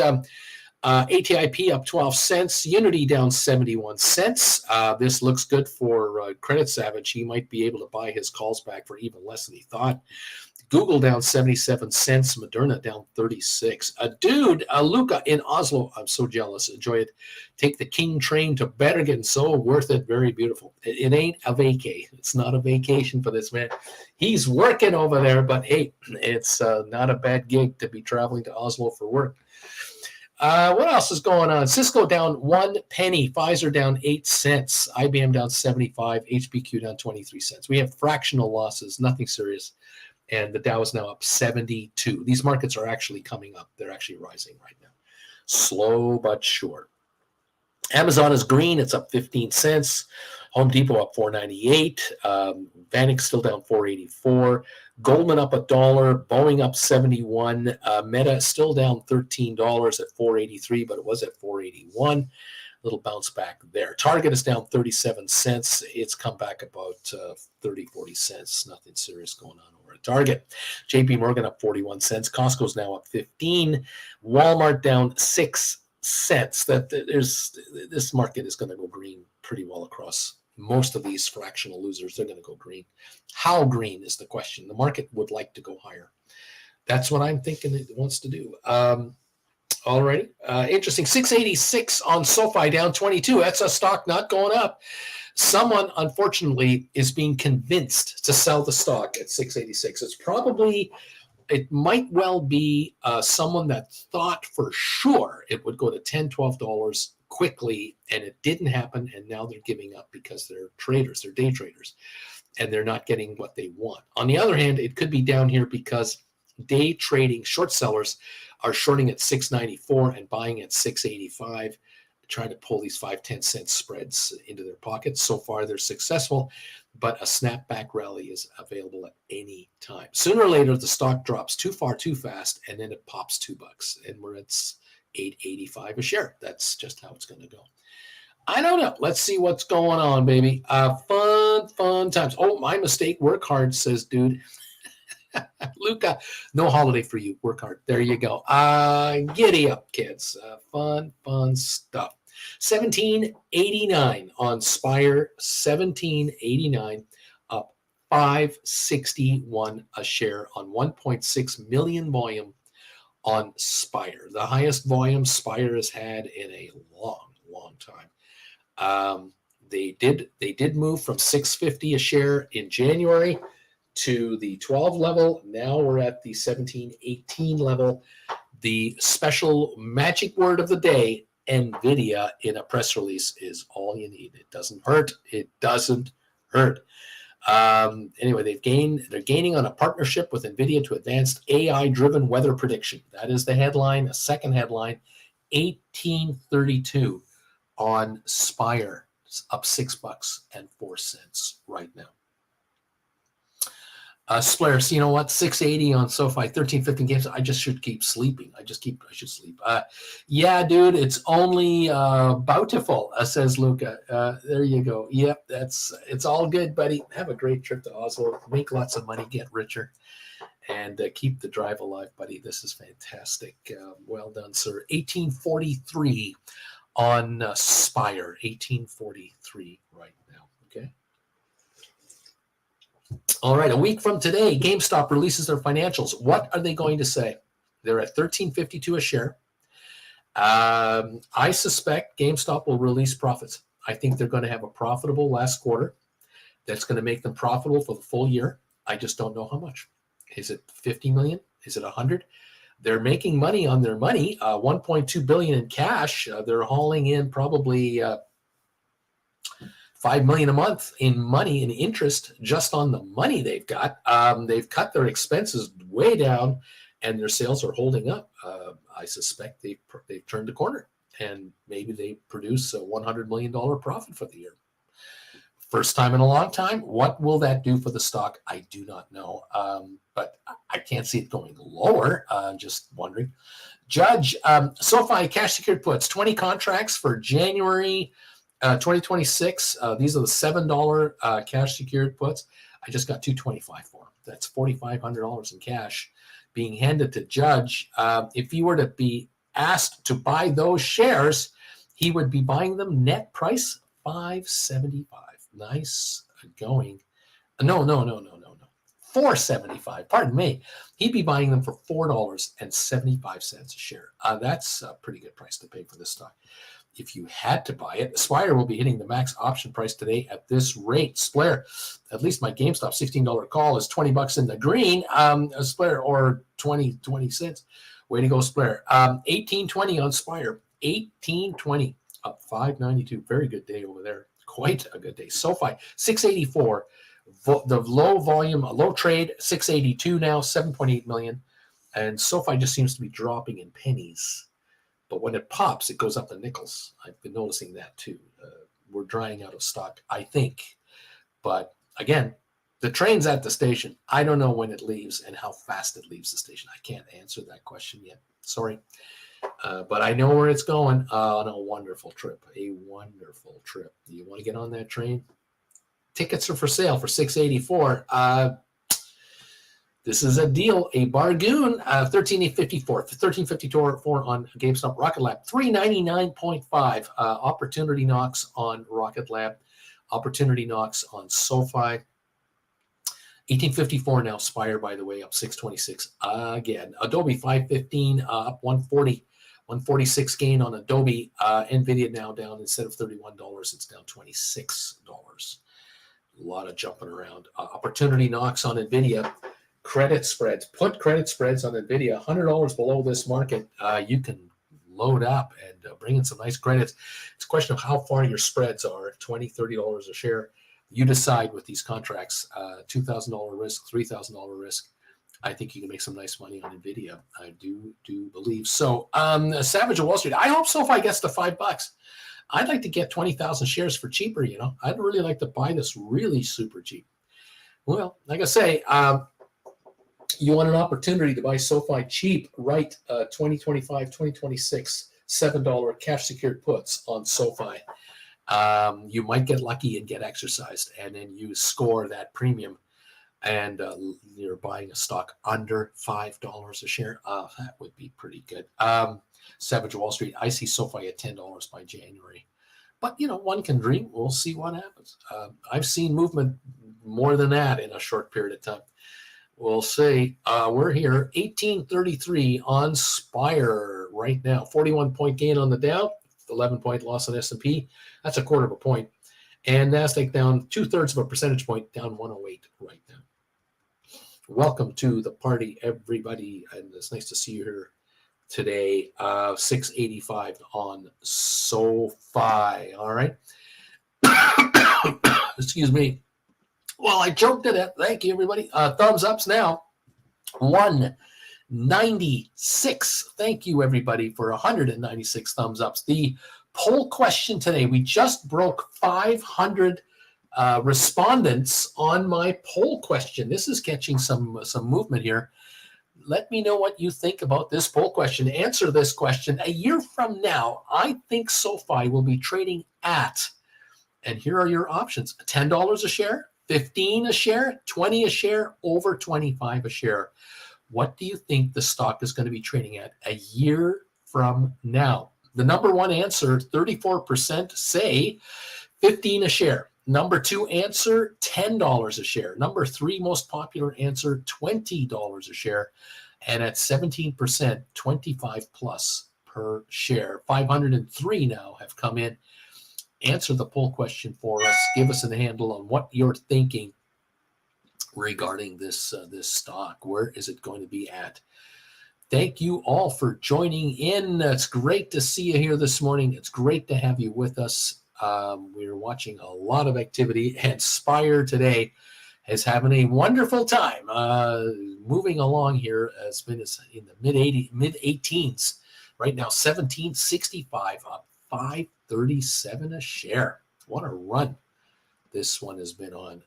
ATIP up 12 cents. Unity down 71 cents. This looks good for Credit Savage. He might be able to buy his calls back for even less than he thought. Google down 77 cents. Moderna down 36. Luca in Oslo. I'm so jealous. Enjoy it. Take the King train to Bergen. So worth it. Very beautiful. It ain't a vacay. It's not a vacation for this man. He's working over there, but hey, it's not a bad gig to be traveling to Oslo for work. What else is going on? Cisco down 1 penny. Pfizer down 8 cents. IBM down 75. HPQ down 23 cents. We have fractional losses. Nothing serious. And the Dow is now up 72. These markets are actually coming up. They're actually rising right now. Slow but sure. Amazon is green. It's up 15 cents. Home Depot up 4.98. Vanex still down 4.84. Goldman up $1. Boeing up 71. Meta still down $13 at 4.83, but it was at 4.81. Little bounce back there. Target is down 37 cents. It's come back about 30, 40 cents. Nothing serious going on over at Target. JP Morgan up 41 cents. Costco's now up 15. Walmart down 6 cents. This market is going to go green pretty well across most of these fractional losers. They're going to go green. How green is the question? The market would like to go higher. That's what I'm thinking it wants to do. All right. Interesting. 686 on SoFi, down 22. That's a stock not going up. Someone, unfortunately, is being convinced to sell the stock at 686. It might well be someone that thought for sure it would go to $10, $12 quickly, and it didn't happen, and now they're giving up because they're traders, they're day traders, and they're not getting what they want. On the other hand, it could be down here because day trading short sellers are shorting at 694 and buying at 685, trying to pull these 5-10 cent spreads into their pockets. So far, they're successful, but a snapback rally is available at any time. Sooner or later, the stock drops too far, too fast, and then it pops $2, and we're at $8.85 a share. That's just how it's going to go. I don't know. Let's see what's going on, baby. Fun times. Oh, my mistake. Work hard, says dude. Luca, no holiday for you. Work hard. There you go. Giddy up, kids. Fun stuff. 1789 on Spire. 1789 up 561 a share on 1.6 million volume on Spire. The highest volume Spire has had in a long time. They did move from 650 a share in January to the 12 level. Now we're at the 17, 18 level. The special magic word of the day NVIDIA in a press release is all you need. It doesn't hurt. It doesn't hurt. Anyway, they're gaining on a partnership with NVIDIA to advance AI-driven weather prediction. That is the headline. A second headline, 1832 on Spire. It's up $6.04 right now. Splares, you know what? 680 on SoFi, 1350 games. I just should keep sleeping. I should sleep. Yeah, dude, it's only bountiful, says Luca. There you go. Yep, it's all good, buddy. Have a great trip to Oslo. Make lots of money, get richer, and keep the drive alive, buddy. This is fantastic. Well done, sir. 1843 on Spire, 1843 right now. Okay. All right, a week from today, GameStop releases their financials. What are they going to say? They're at $13.52 a share. I suspect GameStop will release profits. I think they're going to have a profitable last quarter. That's going to make them profitable for the full year. I just don't know how much. Is it 50 million? Is it 100? They're making money on their money, 1.2 billion in cash. They're hauling in probably $5 million a month in money in interest just on the money they've got. They've cut their expenses way down, and their sales are holding up. I suspect they've turned the corner, and maybe they produce a $100 million profit for the year. First time in a long time. What will that do for the stock? I do not know, but I can't see it going lower. Just wondering. Judge, SoFi cash secured puts 20 contracts for January 2026. These are the $7 cash secured puts. I just got $225 for them. That's $4,500 in cash being handed to Judge. If he were to be asked to buy those shares, he would be buying them net price $575. Nice going. No. $475. Pardon me. He'd be buying them for $4.75 a share. That's a pretty good price to pay for this stock. If you had to buy it, Spire will be hitting the max option price today at this rate. Splair, at least my GameStop $16 call is $20 in the green. Splair, or 20 cents. Way to go, Splair. 1820 on Spire. 1820 up 592. Very good day over there. Quite a good day. SoFi 684. The low volume, low trade 682 now, 7.8 million. And SoFi just seems to be dropping in pennies. But when it pops, it goes up in nickels. I've been noticing that too. We're drying out of stock, I think. But again, the train's at the station. I don't know when it leaves and how fast it leaves the station. I can't answer that question yet. Sorry. But I know where it's going on a wonderful trip. A wonderful trip. Do you want to get on that train? Tickets are for sale for $684. This is a deal, a bargain. 1354 on GameStop. Rocket Lab 399.5. Opportunity knocks on Rocket Lab. Opportunity knocks on SoFi. 1854 now. Spire, by the way, up 626 again. Adobe 515 up 140. 146 gain on Adobe. NVIDIA now down, instead of $31, it's down $26. A lot of jumping around. Opportunity knocks on NVIDIA. Credit spreads. Put credit spreads on NVIDIA. $100 below this market. You can load up and bring in some nice credits. It's a question of how far your spreads are. $20, $30 a share. You decide with these contracts. $2,000 risk, $3,000 risk. I think you can make some nice money on NVIDIA. I do believe so. Savage of Wall Street. I hope SoFi gets to $5. I'd like to get 20,000 shares for cheaper, you know. I'd really like to buy this really super cheap. Well, like I say, you want an opportunity to buy SoFi cheap, right? 2025, 2026, $7 cash secured puts on SoFi. You might get lucky and get exercised, and then you score that premium, and you're buying a stock under $5 a share. That would be pretty good. Savage Wall Street, I see SoFi at $10 by January. But, you know, one can dream. We'll see what happens. I've seen movement more than that in a short period of time. We'll see. We're here, 1833 on Spire right now. 41-point gain on the Dow, 11-point loss on S&P. That's a quarter of a point. And NASDAQ down 2/3 of a percentage point, down 108 right now. Welcome to the party, everybody. And it's nice to see you here today. 685 on SOFI. All right. Excuse me. Well, I choked it. Thank you, everybody. Thumbs ups now. 196. Thank you, everybody, for 196 thumbs ups. The poll question today, we just broke 500 respondents on my poll question. This is catching some movement here. Let me know what you think about this poll question. Answer this question. A year from now, I think SOFI will be trading at, and here are your options: $10 a share, 15 a share, 20 a share, over 25 a share. What do you think the stock is going to be trading at a year from now? The number one answer, 34% say 15 a share. Number two answer, $10 a share. Number three most popular answer, $20 a share. And at 17%, 25 plus per share. 503 now have come in. Answer the poll question for us. Give us a handle on what you're thinking regarding this stock. Where is it going to be at? Thank you all for joining in. It's great to see you here this morning. It's great to have you with us. We're watching a lot of activity, and Spire today is having a wonderful time moving along here. Has been in the mid 18s right now. 1765 up 537 a share. What a run this one has been on.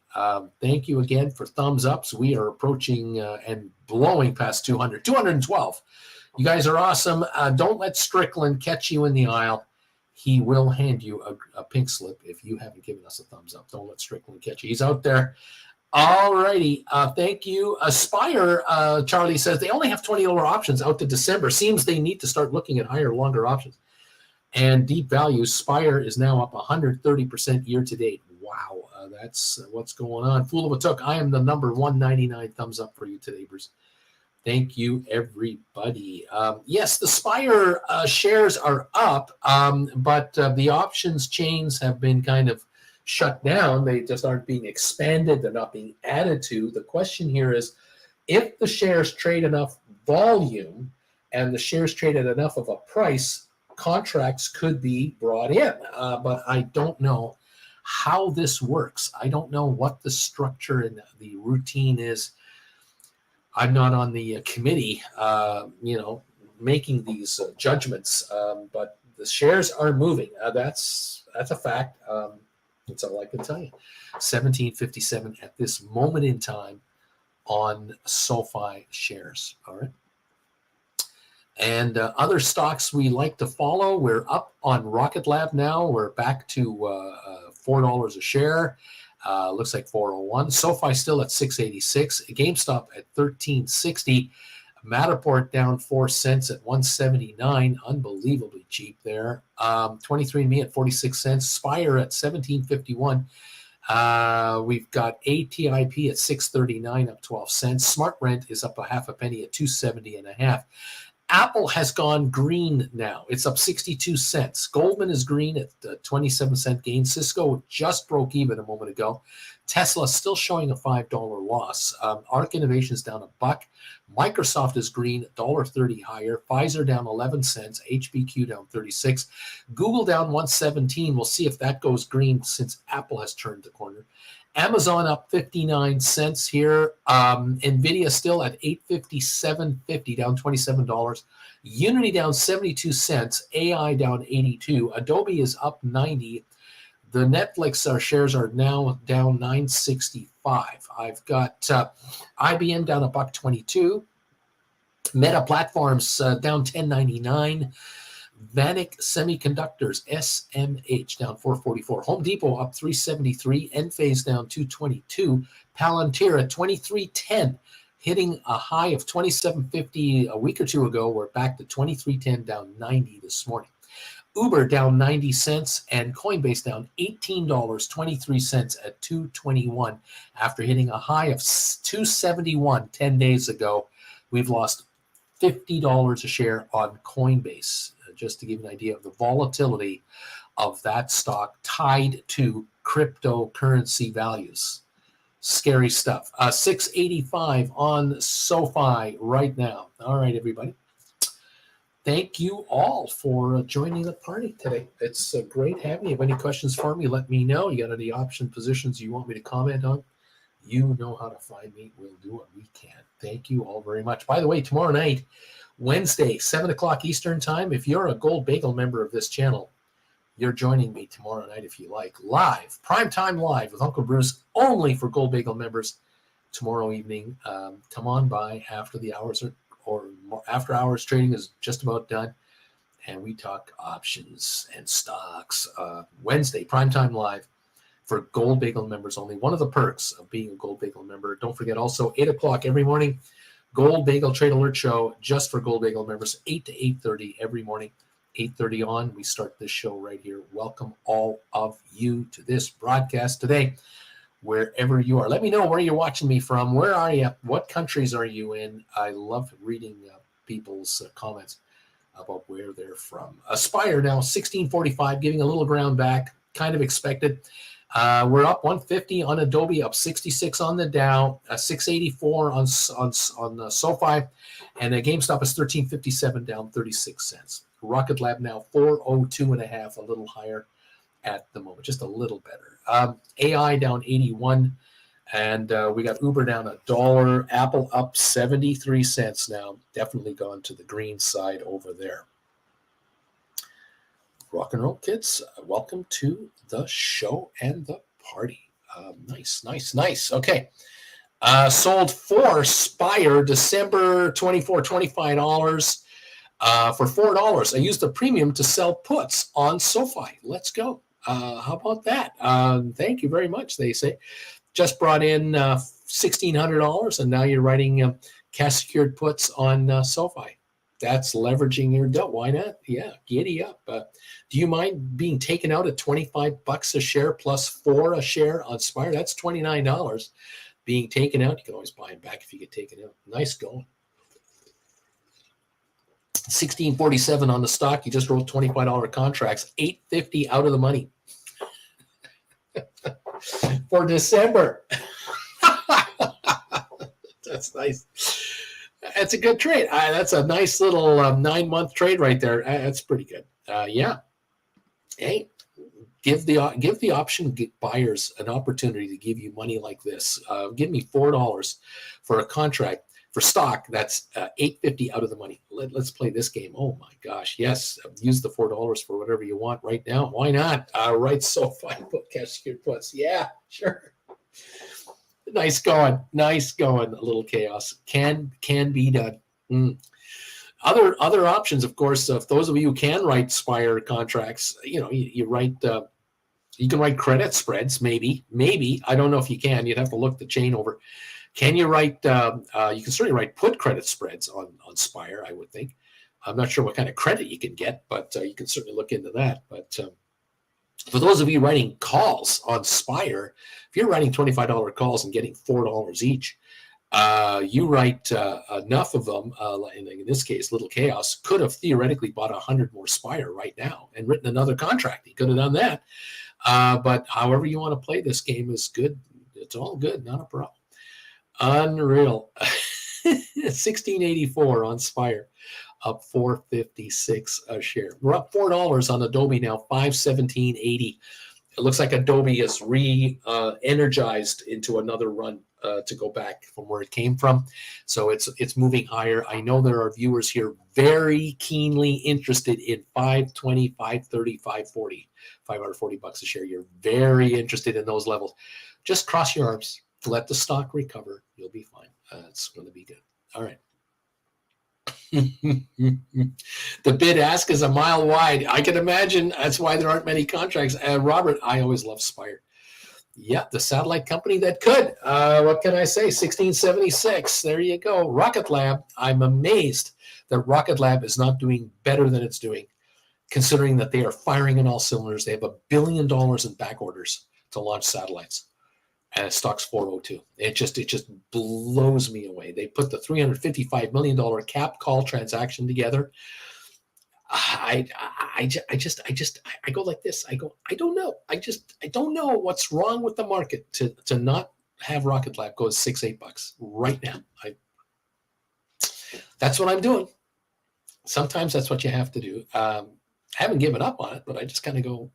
Thank you again for thumbs ups. We are approaching and blowing past 200, 212. You guys are awesome. Don't let Strickland catch you in the aisle. He will hand you a pink slip if you haven't given us a thumbs up. Don't let Strickland catch you. He's out there. All righty. Thank you. Aspire, Charlie says, they only have $20 options out to December. Seems they need to start looking at higher, longer options. And Deep Value, Spire is now up 130% year to date. Wow, that's what's going on. Fool of a Took, I am the number 199 thumbs up for you today, Bruce. Thank you, everybody. Yes, the Spire shares are up, but the options chains have been kind of shut down. They just aren't being expanded. They're not being added to. The question here is, if the shares trade enough volume and the shares trade at enough of a price, contracts could be brought in. But I don't know how this works. I don't know what the structure and the routine is. I'm not on the committee, making these judgments, but the shares are moving. That's a fact. That's all I can tell you. 1757 at this moment in time on SOFI shares. All right. And other stocks we like to follow. We're up on Rocket Lab now. We're back to $4 a share. Looks like 401. SOFI still at 686. GameStop at 1360. Matterport down 4 cents at 179. Unbelievably cheap there. 23andMe at 46 cents. Spire at 1751. We've got ATIP at 639, up 12 cents. SmartRent is up a half a penny at 270 and a half. Apple has gone green now. It's up 62 cents. Goldman is green at 27-cent gain. Cisco just broke even a moment ago. Tesla still showing a $5 loss. ARC Innovations down $1. Microsoft is green, $1.30 higher. Pfizer down 11 cents. HBQ down 36. Google down 117. We'll see if that goes green since Apple has turned the corner. Amazon up 59 cents here. NVIDIA still at $857.50, down $27. Unity down 72 cents. AI down 82. Adobe is up 90. The Netflix shares are now down 965. I've got IBM down $1.22. Meta Platforms down 10.99. Vanik Semiconductors, SMH, down 444. Home Depot up 373. Enphase down 222. Palantir at 2310, hitting a high of 2750 a week or two ago. We're back to 2310, down 90 this morning. Uber down 90 cents and Coinbase down $18.23 at 221 after hitting a high of 271 10 days ago. We've lost $50 a share on Coinbase, just to give an idea of the volatility of that stock tied to cryptocurrency values. Scary stuff. 685 on SOFI right now. All right, everybody. thank you all for joining the party today. It's great having you. If any questions for me, let me know. You got any option positions you want me to comment on? You know how to find me. We'll do what we can. Thank you all very much. By the way, tomorrow night, Wednesday, 7 o'clock Eastern time, if you're a Gold Bagel member of this channel, you're joining me tomorrow night if you like. Live, primetime live with Uncle Bruce, only for Gold Bagel members tomorrow evening. Come on by after the hours or after hours trading is just about done. And we talk options and stocks. Wednesday, primetime live for Gold Bagel members only. One of the perks of being a Gold Bagel member. Don't forget also 8 o'clock every morning, Gold Bagel Trade Alert Show just for Gold Bagel members, 8 to 8:30 every morning. 8:30 on, we start this show right here. Welcome all of you to this broadcast today, wherever you are. Let me know where you're watching me from. Where are you? What countries are you in? I love reading people's comments about where they're from. Aspire now 1645, giving a little ground back, kind of expected. We're up 150 on Adobe, up 66 on the Dow, 684 on SoFi, and GameStop is 1357, down 36 cents. Rocket Lab now 402.5, a little higher at the moment, just a little better. AI down 81, and we got Uber down $1. Apple up 73 cents now, definitely gone to the green side over there. Rock and roll kids, welcome to the show and the party. Nice. Okay. Sold for Spire December 24, $25 for $4. I used the premium to sell puts on SoFi. Let's go. How about that? Thank you very much, they say. Just brought in $1,600, and now you're writing cash secured puts on SoFi. That's leveraging your dough. Why not? Yeah, giddy up. Do you mind being taken out at $25 a share plus $4 a share on Spire? That's $29 being taken out. You can always buy them back if you get taken out. Nice going. 1647 on the stock. You just rolled $25 contracts. 850 out of the money for December. That's nice. That's a good trade. That's a nice little 9-month trade right there. That's pretty good. Yeah. Hey, give the option buyers an opportunity to give you money like this. Give me $4 for a contract for stock. That's $850 out of the money. Let's play this game. Oh my gosh, yes. Use the $4 for whatever you want right now. Why not? Right, SoFi put cash secured puts. Yeah, sure. Nice going. A little chaos can be done. Other options, of course. If those of you who can write Spire contracts, you write. You can write credit spreads. Maybe. I don't know if you can. You'd have to look the chain over. Can you write? You can certainly write put credit spreads on Spire, I would think. I'm not sure what kind of credit you can get, but you can certainly look into that. But for those of you writing calls on Spire, if you're writing $25 calls and getting $4 each, you write enough of them, in this case, Little Chaos, could have theoretically bought 100 more Spire right now and written another contract. He could have done that. But however you want to play this game is good. It's all good, not a problem. Unreal. 1684 on Spire. Up 456 a share. We're up $4 on Adobe now, 517.80. It looks like Adobe is energized into another run to go back from where it came from. So it's moving higher. I know there are viewers here very keenly interested in 520, 530, 540, $540 a share. You're very interested in those levels. Just cross your arms. Let the stock recover. You'll be fine. It's going to be good. All right. The bid ask is a mile wide. I can imagine that's why there aren't many contracts. Robert, I always love Spire. Yeah, the satellite company that could. What can I say? 1676. There you go. Rocket Lab. I'm amazed that Rocket Lab is not doing better than it's doing, considering that they are firing on all cylinders. They have $1 billion in back orders to launch satellites. And it stock's 402. It just blows me away. They put the $355 million cap call transaction together. I go like this. I don't know. I don't know what's wrong with the market to not have Rocket Lab go to $6-8 right now. That's what I'm doing. sometimes that's what you have to do. I haven't given up on it, but I just kind of go,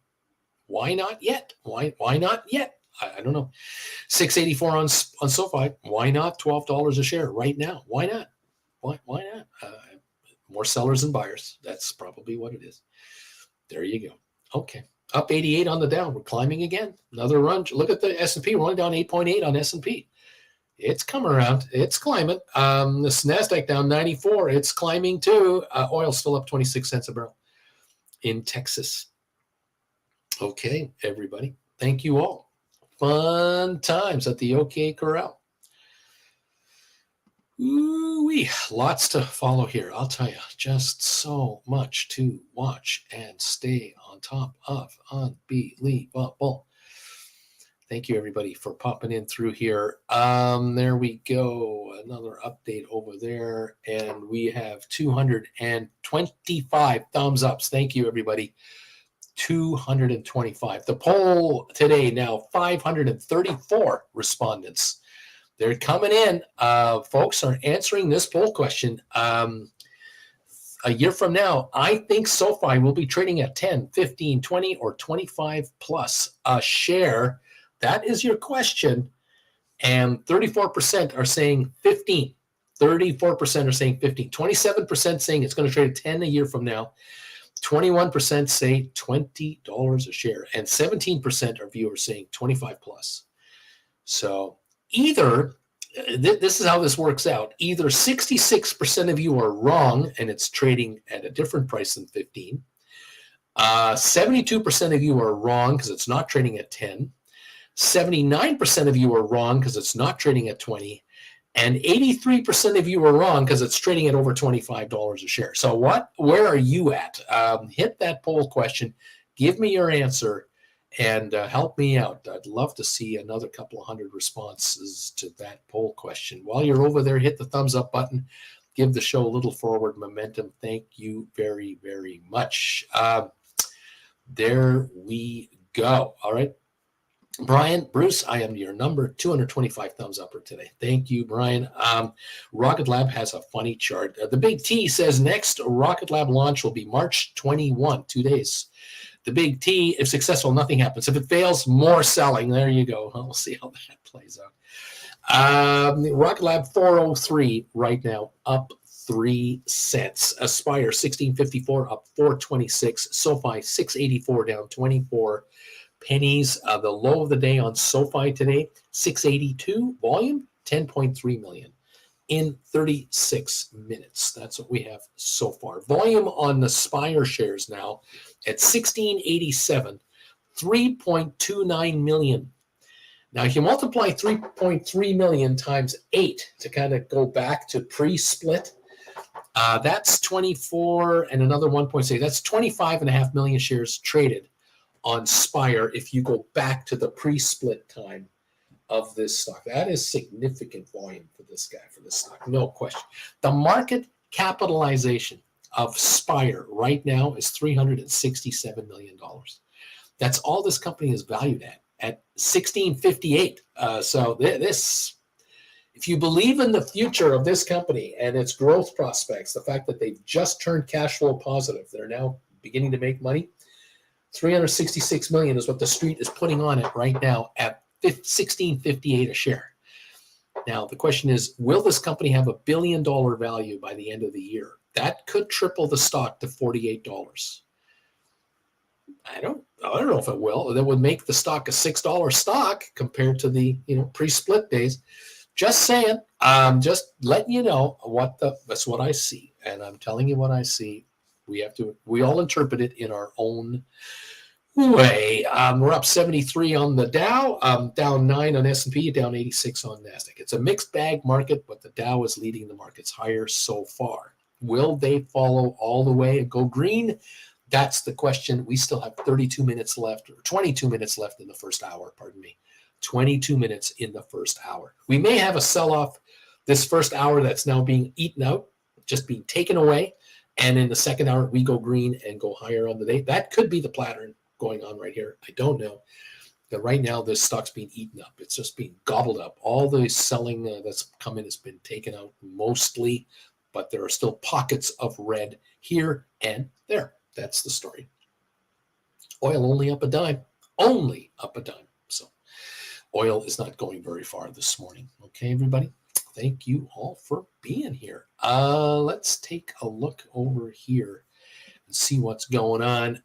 why not yet? Why not yet? I don't know. 684 on SoFi. Why not $12 a share right now? Why not? Why not? More sellers than buyers. That's probably what it is. There you go. Okay. Up 88 on the Dow. We're climbing again. Another run. Look at the S&P. We're only down 8.8 on S&P. It's coming around. It's climbing. This NASDAQ down 94. It's climbing too. Oil still up 26 cents a barrel in Texas. Okay, everybody. Thank you all. Fun times at the OK Corral. Ooh-wee, lots to follow here. I'll tell you, just so much to watch and stay on top of. Unbelievable. Thank you, everybody, for popping in through here. There we go. Another update over there. And we have 225 thumbs ups. Thank you, everybody. 225. The poll today, now 534 respondents. They're coming in. Folks are answering this poll question. A year from now, I think SoFi will be trading at 10, 15, 20, or 25 plus a share. That is your question. And 34% are saying 15. 34% are saying 15. 27% saying it's going to trade at 10 a year from now. 21% say $20 a share. And 17% are viewers saying 25 plus. So either, this is how this works out, either 66% of you are wrong and it's trading at a different price than 15. 72% of you are wrong because it's not trading at 10. 79% of you are wrong because it's not trading at 20. And 83% of you are wrong because it's trading at over $25 a share. So where are you at? Hit that poll question. Give me your answer. And help me out. I'd love to see another couple of hundred responses to that poll question. While you're over there, hit the thumbs up button. Give the show a little forward momentum. Thank you very, very much. There we go. All right. Brian, Bruce, I am your number 225 thumbs upper today. Thank you, Brian. Rocket Lab has a funny chart. The Big T says next Rocket Lab launch will be March 21, 2 days. The Big T, if successful, nothing happens. If it fails, more selling. There you go. We'll see how that plays out. Rocket Lab 403 right now, up 3 cents. Aspire 1654 up 426. SoFi 684 down 24 pennies. The low of the day on SoFi today, 682. Volume 10.3 million. In 36 minutes. That's what we have so far. Volume on the Spire shares now at 1687, 3.29 million. Now, if you multiply 3.3 million times 8 to kind of go back to pre-split, that's 24 and another 1.6. That's 25.5 million shares traded on Spire if you go back to the pre-split time of this stock. That is significant volume for this guy, for this stock, no question. The market capitalization of Spire right now is $367 million. That's all this company is valued at 1658. So this, if you believe in the future of this company and its growth prospects, the fact that they've just turned cash flow positive, they're now beginning to make money, 366 million is what the street is putting on it right now at 1658 a share. Now, the question is, will this company have $1 billion value by the end of the year? That could triple the stock to $48. I don't know if it will. That would make the stock a $6 stock compared to the pre-split days. Just saying. Just letting you know that's what I see, and I'm telling you what I see. We all interpret it in our own way. We're up 73 on the Dow, down 9 on S&P, down 86 on NASDAQ. It's a mixed bag market, but the Dow is leading the markets higher so far. Will they follow all the way and go green? That's the question. We still have 32 minutes left, or 22 minutes left in the first hour, pardon me. 22 minutes in the first hour. We may have a sell-off this first hour that's now being eaten out, just being taken away, and in the second hour, we go green and go higher on the day. That could be the pattern going on right here. I don't know. But right now, this stock's being eaten up. It's just being gobbled up. All the selling that's come in has been taken out mostly but there are still pockets of red here and there. That's the story. Oil only up a dime, only up a dime. So oil is not going very far this morning. Okay, everybody. Thank you all for being here. Let's take a look over here and see what's going on.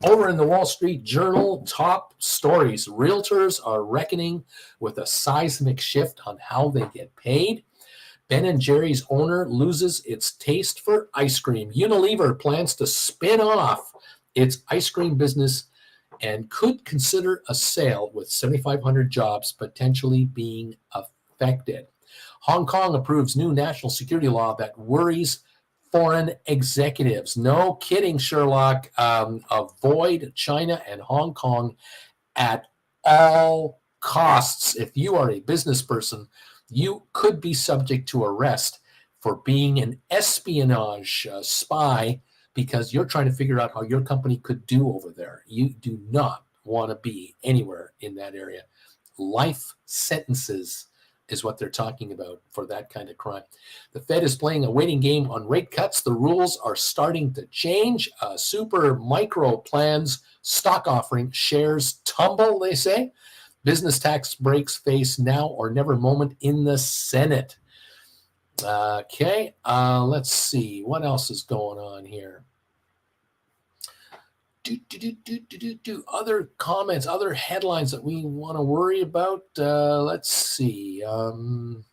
Over in the Wall Street Journal, top stories. Realtors are reckoning with a seismic shift on how they get paid. Ben & Jerry's owner loses its taste for ice cream. Unilever plans to spin off its ice cream business and could consider a sale, with 7,500 jobs potentially being affected. Hong Kong approves new national security law that worries foreign executives. No kidding, Sherlock. Avoid China and Hong Kong at all costs. If you are a business person, you could be subject to arrest for being an espionage spy, because you're trying to figure out how your company could do over there. You do not want to be anywhere in that area. Life sentences is what they're talking about for that kind of crime. The Fed is playing a waiting game on rate cuts. The rules are starting to change. Super micro plans stock offering shares tumble, they say. Business tax breaks face now or never moment in the Senate. Okay, let's see. What else is going on here? Other comments, other headlines that we want to worry about. Let's see. No.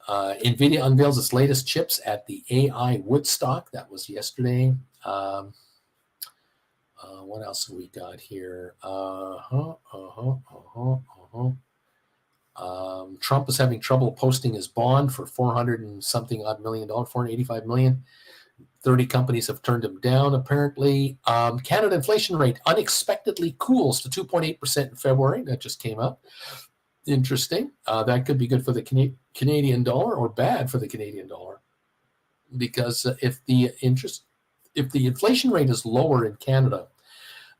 NVIDIA unveils its latest chips at the AI Woodstock. That was yesterday. What else have we got here? Trump is having trouble posting his bond for $400 and something odd million, $485 million. 30 companies have turned him down, apparently. Canada inflation rate unexpectedly cools to 2.8% in February. That just came out. Interesting. That could be good for the Canadian dollar, or bad for the Canadian dollar, because if the inflation rate is lower in Canada,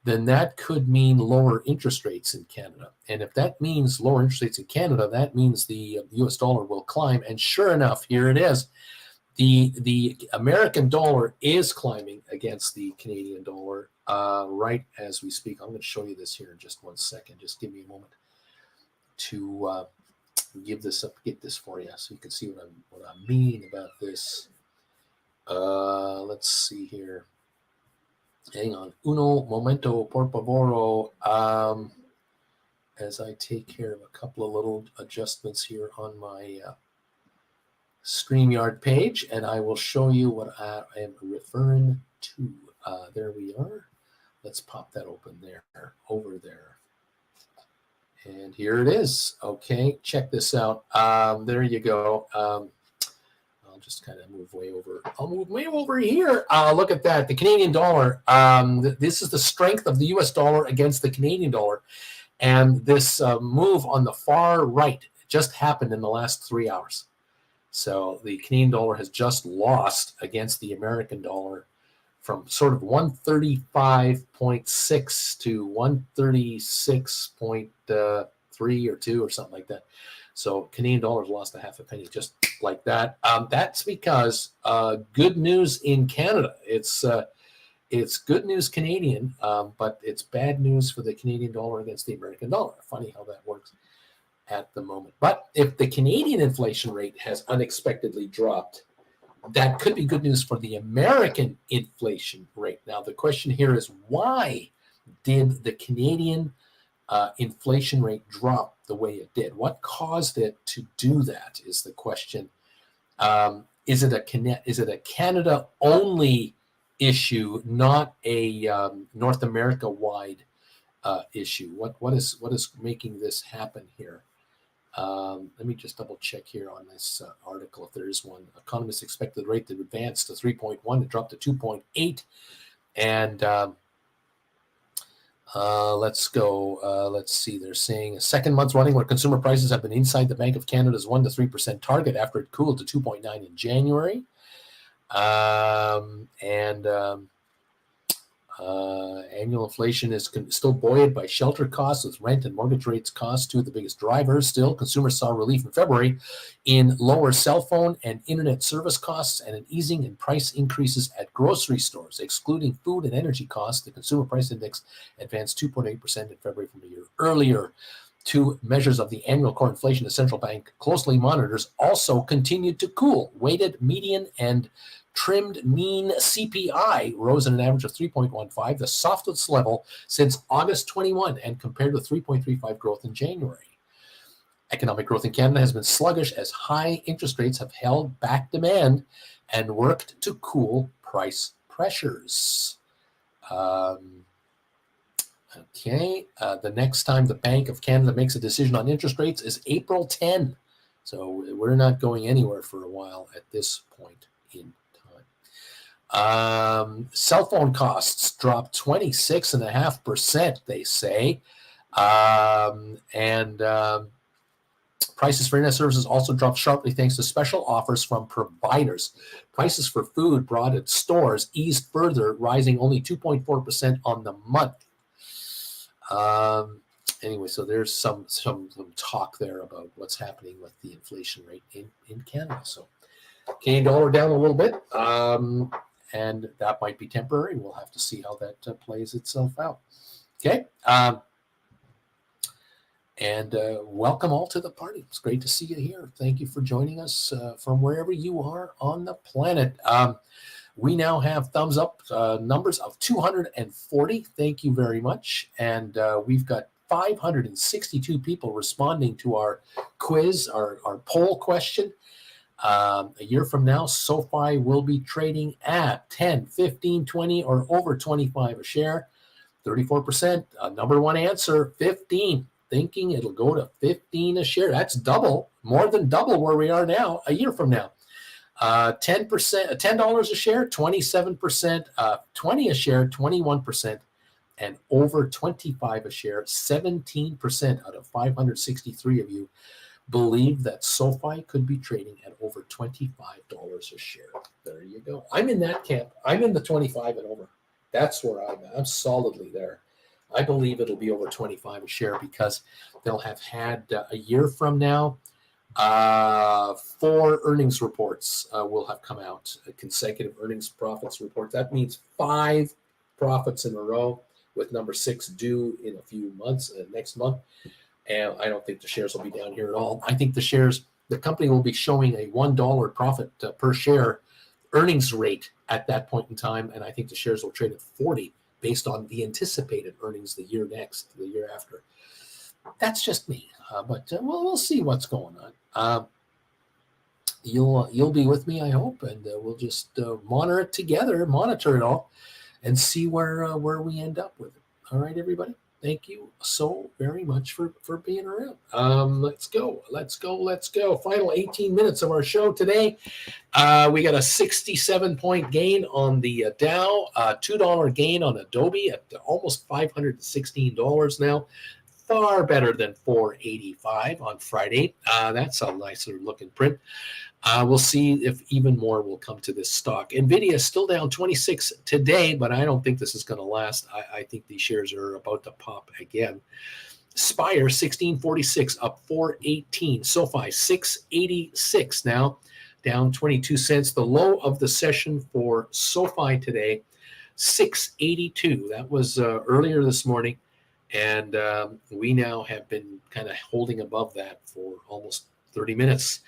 then that could mean lower interest rates in Canada. And if that means lower interest rates in Canada, that means the US dollar will climb. And sure enough, here it is. The American dollar is climbing against the Canadian dollar right as we speak. I'm going to show you this here in just 1 second. Just give me a moment to get this for you so you can see what I mean about this. Let's see here. Hang on. Uno momento, por favor. As I take care of a couple of little adjustments here on my StreamYard page, and I will show you what I am referring to. There we are. Let's pop that open there, over there. And here it is. Okay, check this out. There you go. I'll just kind of move way over. I'll move way over here. Look at that. The Canadian dollar. This is the strength of the US dollar against the Canadian dollar. And this move on the far right just happened in the last 3 hours. So the Canadian dollar has just lost against the American dollar from sort of 135.6 to 136.3 or 2 or something like that. So Canadian dollar's lost a half a penny just like that. That's because good news in Canada. It's good news Canadian, but it's bad news for the Canadian dollar against the American dollar. Funny how that works at the moment. But if the Canadian inflation rate has unexpectedly dropped, that could be good news for the American inflation rate. Now, the question here is, why did the Canadian inflation rate drop the way it did? What caused it to do that is the question. Is it a Canada-only issue, not a North America-wide issue? What is making this happen here? Let me just double check here on this article if there is one. Economists expect the rate to advance to 3.1. It dropped to 2.8. And let's go. Let's see. They're saying a second month running where consumer prices have been inside the Bank of Canada's 1 to 3% target after it cooled to 2.9 in January. Annual inflation is still buoyed by shelter costs, with rent and mortgage rates costs two of the biggest drivers. Still, consumers saw relief in February in lower cell phone and internet service costs and an easing in price increases at grocery stores. Excluding food and energy costs, the consumer price index advanced 2.8% in February from a year earlier. Two measures of the annual core inflation the central bank closely monitors also continued to cool. Weighted median and trimmed mean CPI rose at an average of 3.15, the softest level since August 21, and compared with 3.35 growth in January. Economic growth in Canada has been sluggish as high interest rates have held back demand and worked to cool price pressures. The next time the Bank of Canada makes a decision on interest rates is April 10. So we're not going anywhere for a while at this point in time. Cell phone costs dropped 26.5%, they say. Prices for internet services also dropped sharply thanks to special offers from providers. Prices for food brought at stores eased further, rising only 2.4% on the month. Anyway, so there's some talk there about what's happening with the inflation rate in Canada. So Canadian dollar down a little bit, and that might be temporary. We'll have to see how that plays itself out. Okay. And welcome all to the party. It's great to see you here. Thank you for joining us from wherever you are on the planet. We now have thumbs up numbers of 240. Thank you very much. And we've got 562 people responding to our quiz, our poll question. A year from now, SOFI will be trading at 10, 15, 20, or over 25 a share. 34%. Number one answer, 15. Thinking it'll go to 15 a share. That's double, more than double where we are now a year from now. 10%, $10 a share, 27%, 20 a share, 21%, and over 25 a share, 17% out of 563 of you believe that SOFI could be trading at over $25 a share. There you go. I'm in that camp. I'm in the 25 and over. That's where I'm at. I'm solidly there. I believe it'll be over 25 a share because they'll have had a year from now, 4 earnings reports will have come out, consecutive earnings profits report. That means 5 profits in a row, with number 6 due in a few months, next month. And I don't think the shares will be down here at all. I think the company will be showing a $1 profit per share earnings rate at that point in time. And I think the shares will trade at 40 based on the anticipated earnings the year after. That's just me, but we'll see what's going on. You'll be with me, I hope, and we'll just monitor it all, and see where we end up with it. All right, everybody. Thank you so very much for being around. Let's go. Final 18 minutes of our show today. We got a 67-point gain on the Dow, $2 gain on Adobe at almost $516 now. Far better than $485 on Friday. That's a nicer looking print. We'll see if even more will come to this stock. NVIDIA is still down 26 today, but I don't think this is going to last. I think these shares are about to pop again. Spire 1646 up 418. SOFI 686 now, down 22 cents. The low of the session for SOFI today, 682. That was earlier this morning, and we now have been kind of holding above that for almost 30 minutes.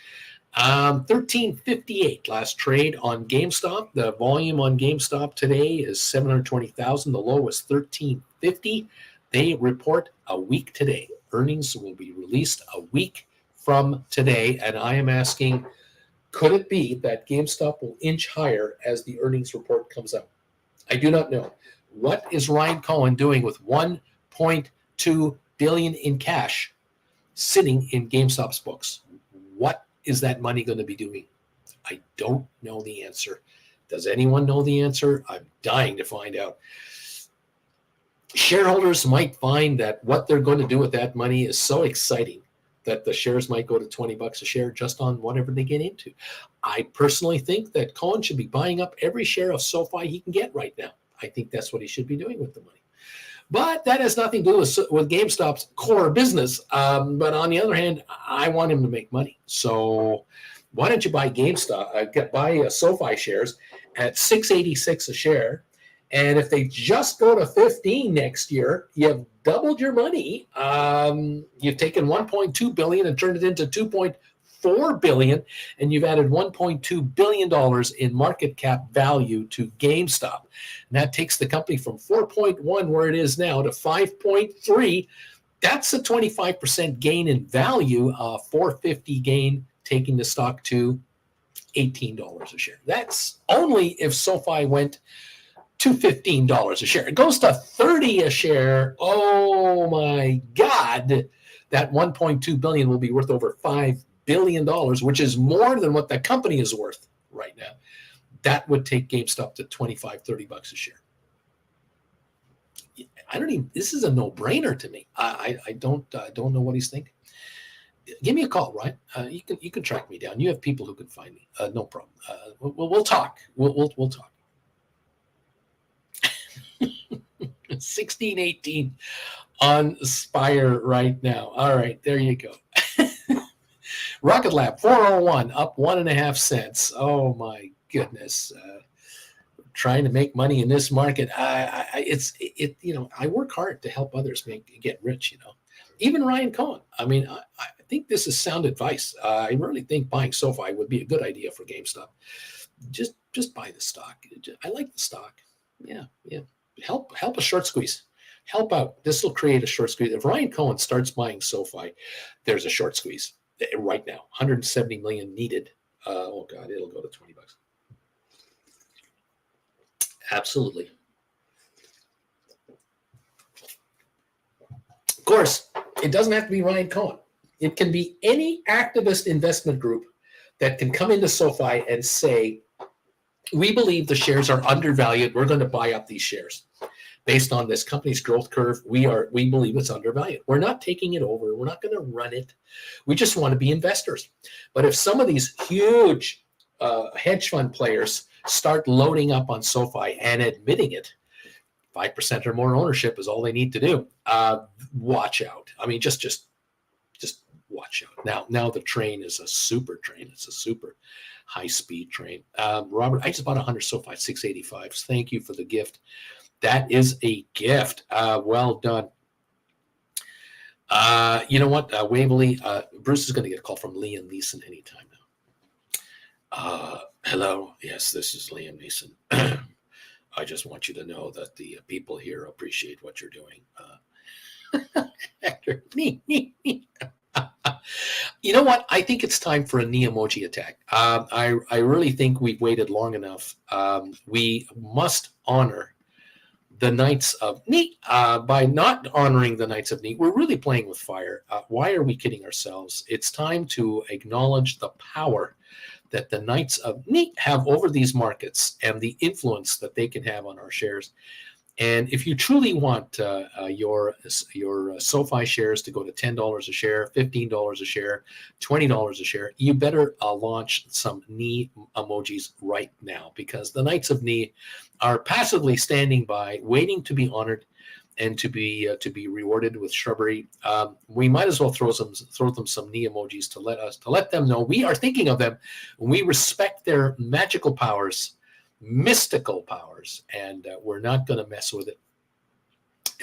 1358 last trade on GameStop. The volume on GameStop today is 720,000. The low was 1350. They report a week today. Earnings will be released a week from today, and I am asking, could it be that GameStop will inch higher as the earnings report comes out? I do not know. What is Ryan Cohen doing with $1.2 billion in cash sitting in GameStop's books? What is that money going to be doing? I don't know the answer. Does anyone know the answer? I'm dying to find out. Shareholders might find that what they're going to do with that money is so exciting that the shares might go to $20 a share just on whatever they get into. I personally think that Cohen should be buying up every share of SOFI he can get right now. I think that's what he should be doing with the money. But that has nothing to do with GameStop's core business. But on the other hand, I want him to make money. So why don't you buy GameStop, buy SoFi shares at $6.86 a share. And if they just go to 15 next year, you've doubled your money. You've taken 1.2 billion and turned it into 2.4 billion, and you've added $1.2 billion in market cap value to GameStop. And that takes the company from 4.1 where it is now to 5.3. That's a 25% gain in value, $450 gain, taking the stock to $18 a share. That's only if SoFi went to $15 a share. It goes to $30 a share. Oh my God. That 1.2 billion will be worth over $5 billion, which is more than what the company is worth right now. That would take GameStop to $25-$30 a share. This is a no-brainer to me. I don't know what he's thinking. Give me a call, Ryan. You can track me down. You have people who can find me. No problem. We'll talk. We'll talk. 16.18 on Spire right now. All right, there you go. Rocket Lab 401 up 1.5 cents. Oh my goodness. Trying to make money in this market. I work hard to help others get rich, Even Ryan Cohen. I mean, I think this is sound advice. I really think buying SoFi would be a good idea for GameStop. Just buy the stock. I like the stock. Yeah. Help a short squeeze. Help out. This will create a short squeeze. If Ryan Cohen starts buying SoFi, there's a short squeeze right now. 170 million needed. Oh God, it'll go to $20. Absolutely. Of course, it doesn't have to be Ryan Cohen. It can be any activist investment group that can come into SoFi and say, we believe the shares are undervalued. We're going to buy up these shares. Based on this company's growth curve, we believe it's undervalued. We're not taking it over. We're not going to run it. We just want to be investors. But if some of these huge hedge fund players start loading up on SoFi and admitting it, 5% or more ownership is all they need to do. Watch out. I mean, just watch out. Now the train is a super train. It's a super high-speed train. Robert, I just bought 100 SoFi 685s. Thank you for the gift. That is a gift. Well done. You know what? Waverly, Bruce is going to get a call from Liam Neeson anytime now. Hello. Yes, this is Liam Neeson. I just want you to know that the people here appreciate what you're doing. Hector, You know what? I think it's time for a knee emoji attack. I really think we've waited long enough. We must honor the Knights of Knee. By not honoring the Knights of Knee, we're really playing with fire. Why are we kidding ourselves? It's time to acknowledge the power that the Knights of Knee have over these markets and the influence that they can have on our shares. And if you truly want your SoFi shares to go to $10 a share, $15 a share, $20 a share, you better launch some knee emojis right now, because the Knights of Knee are passively standing by, waiting to be honored and to be rewarded with shrubbery. We might as well throw them some knee emojis to let them know we are thinking of them. We respect their magical powers, mystical powers, and we're not going to mess with it.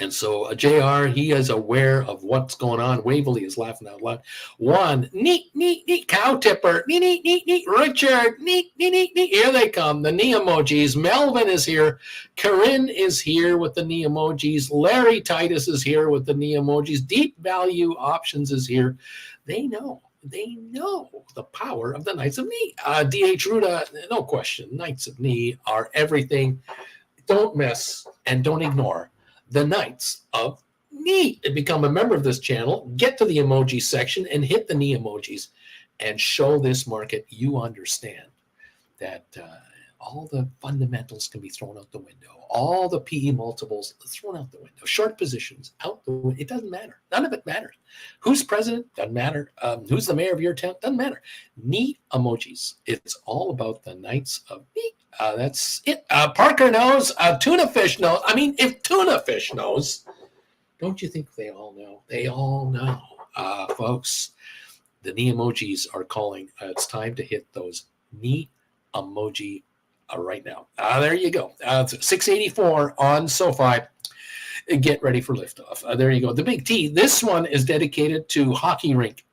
And so JR, he is aware of what's going on. Waverly is laughing out loud. One, neat, cow tipper, neat, Richard, neat. Here they come, the knee emojis. Melvin is here. Corinne is here with the knee emojis. Larry Titus is here with the knee emojis. Deep Value Options is here. They know the power of the Knights of Knee. D.H. Ruda, no question. Knights of Knee are everything. Don't miss and don't ignore the Knights of Knee. And become a member of this channel. Get to the emoji section and hit the knee emojis and show this market you understand that all the fundamentals can be thrown out the window. All the PE multiples thrown out the window. Short positions out the window. It doesn't matter. None of it matters. Who's president? Doesn't matter. Who's the mayor of your town? Doesn't matter. Neat emojis. It's all about the Knights of Neat. That's it. Parker knows. Tuna fish knows. I mean, if tuna fish knows, don't you think they all know? They all know, folks. The knee emojis are calling. It's time to hit those knee emoji right now. There you go. 684 on SoFi. Get ready for liftoff. There you go. The big T. This one is dedicated to hockey rink.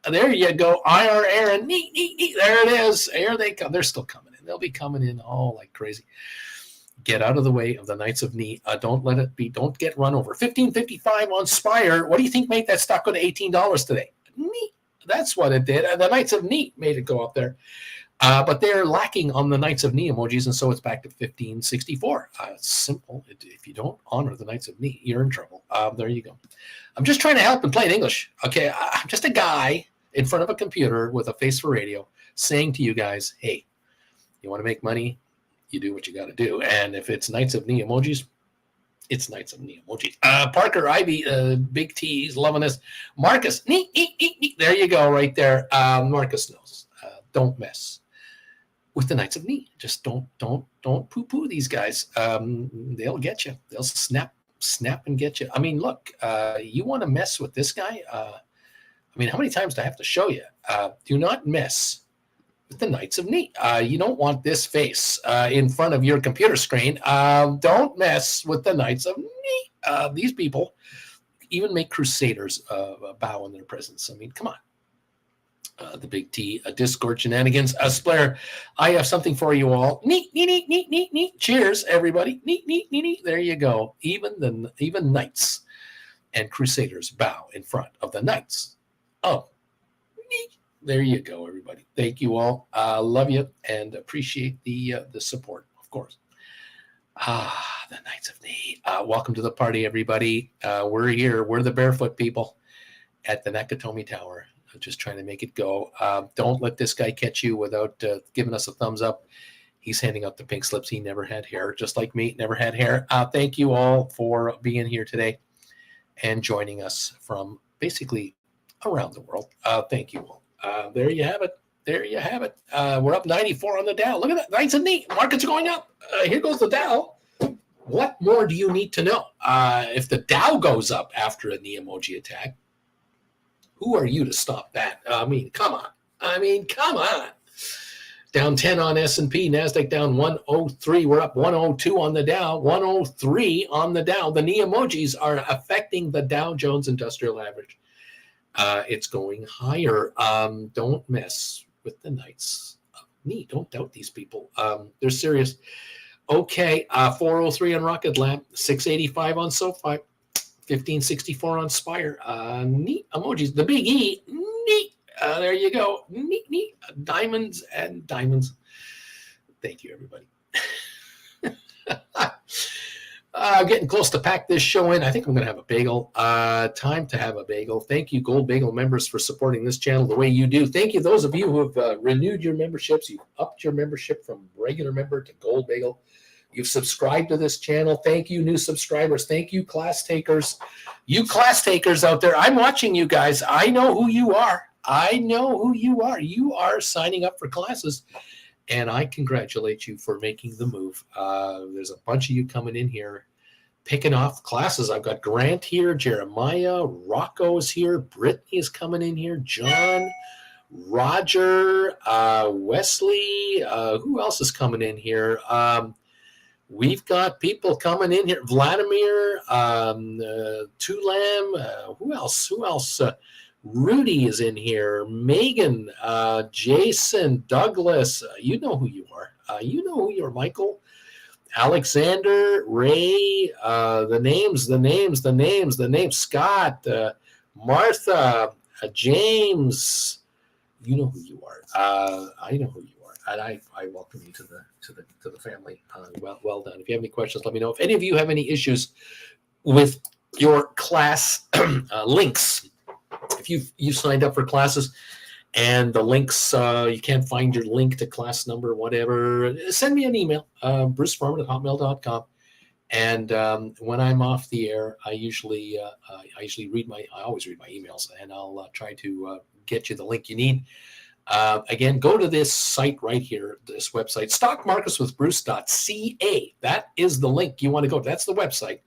There you go. IR Aaron. Neat. There it is. Here they come. They're still coming in. They'll be coming in all like crazy. Get out of the way of the Knights of Knee. Don't let it be. Don't get run over. 1555 on Spire. What do you think made that stock go to $18 today? Neat. That's what it did. The Knights of Knee made it go up there. But they're lacking on the Knights of Knee emojis, and so it's back to 1564. It's simple. If you don't honor the Knights of Knee, you're in trouble. There you go. I'm just trying to help in plain English. Okay, I'm just a guy in front of a computer with a face for radio saying to you guys, hey, you want to make money? You do what you got to do. And if it's Knights of Knee emojis, it's Knights of Knee emojis. Parker Ivy, Big T's, loving this. Marcus, neat. There you go, right there. Marcus knows. Don't mess with the Knights of Knee. Just don't poo-poo these guys. They'll get you. They'll snap and get you. I mean, look, you want to mess with this guy? I mean, how many times do I have to show you? Do not mess with the Knights of Knee. You don't want this face in front of your computer screen. Don't mess with the Knights of Knee. These people even make Crusaders bow in their presence. I mean, come on. The big T, Discord shenanigans. Splair, I have something for you all. Neat. Cheers, everybody. Neat. There you go. Even knights and Crusaders bow in front of the Knights. Oh, neat. There you go, everybody. Thank you all. Love you and appreciate the support, of course. The Knights of Knee. Welcome to the party, everybody. We're here. We're the barefoot people at the Nakatomi Tower. Just trying to make it go. Don't let this guy catch you without giving us a thumbs up. He's handing out the pink slips. He never had hair, just like me, never had hair. Thank you all for being here today and joining us from basically around the world. Thank you all. There you have it. We're up 94 on the Dow. Look at that. Nice and neat. Markets are going up. Here goes the Dow. What more do you need to know? If the Dow goes up after a knee emoji attack, who are you to stop that? I mean, come on. Down 10 on S&P, NASDAQ down 103. We're up 102 on the Dow, 103 on the Dow. The knee emojis are affecting the Dow Jones Industrial Average. It's going higher. Don't mess with the Knights of Knee. Don't doubt these people. They're serious. Okay, 403 on Rocket Lab, 685 on SoFi. 1564 on Spire. Neat emojis. The big E. Neat. There you go. Neat. Diamonds and diamonds. Thank you, everybody. Getting close to pack this show in. I think I'm going to have a bagel. Time to have a bagel. Thank you, Gold Bagel members, for supporting this channel the way you do. Thank you, those of you who have renewed your memberships. You've upped your membership from regular member to Gold Bagel. You've subscribed to this channel. Thank you, new subscribers. Thank you, class takers. You class takers out there, I'm watching you guys. I know who you are. You are signing up for classes, and I congratulate you for making the move. There's a bunch of you coming in here, picking off classes. I've got Grant here, Jeremiah, Rocco is here, Brittany is coming in here, John, Roger, Wesley. Who else is coming in here? We've got people coming in here. Vladimir, Tulam, who else? Rudy is in here. Megan, Jason, Douglas. You know who you are. Michael, Alexander, Ray. The names. Scott, Martha, James. You know who you are. I know who you are. And I welcome you to the family. Well done. If you have any questions, let me know. If any of you have any issues with your class links, if you signed up for classes And the links, you can't find your link to class number, whatever, send me an email, bruceforman@hotmail.com. And when I'm off the air, I always read my emails, and I'll try to get you the link you need. Again, go to this site right here, this website, stockmarketswithbruce.ca. That is the link you want to go to. That's the website.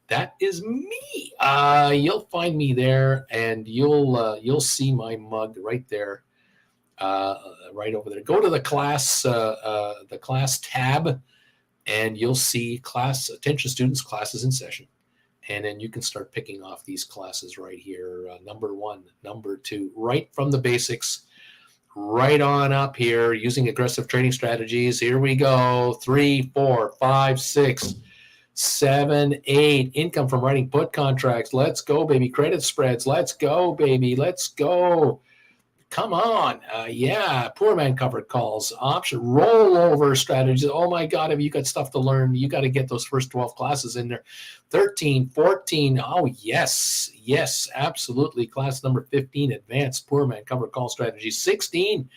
That is me. You'll find me there, and you'll see my mug right there, right over there. Go to the class tab, and you'll see class attention students, classes in session, and then you can start picking off these classes right here. Number 1, number 2, right from the basics, right on up here, using aggressive trading strategies. Here we go. 3, 4, 5, 6. 7, 8, income from writing put contracts. Let's go, baby. Credit spreads. Let's go, baby. Let's go. Come on. Yeah. Poor man covered calls. Option rollover strategies. Oh my God. Have you got stuff to learn? You got to get those first 12 classes in there. 13, 14. Oh, yes. Yes, absolutely. Class number 15, advanced poor man covered call strategies. 16.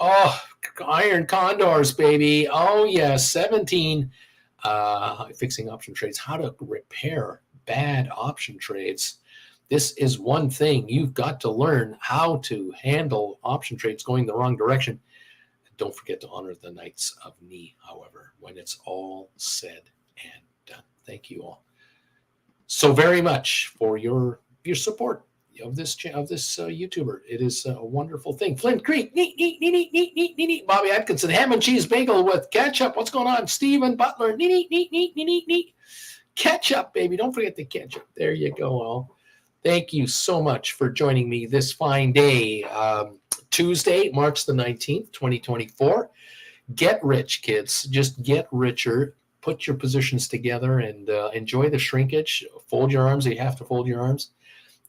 Oh, iron condors, baby. Oh, yeah. 17. Fixing option trades, how to repair bad option trades. This is one thing you've got to learn, how to handle option trades going the wrong direction. Don't forget to honor the Knights of Ni, however, when it's all said and done. Thank you all so very much for your support of this YouTuber. It is a wonderful thing. Flint Creek, neat. Bobby Atkinson, ham and cheese bagel with ketchup. What's going on? Stephen Butler, neat. Ketchup, baby. Don't forget the ketchup. There you go, all. Thank you so much for joining me this fine day, Tuesday, March the 19th, 2024. Get rich, kids. Just get richer. Put your positions together and enjoy the shrinkage. Fold your arms. You have to fold your arms.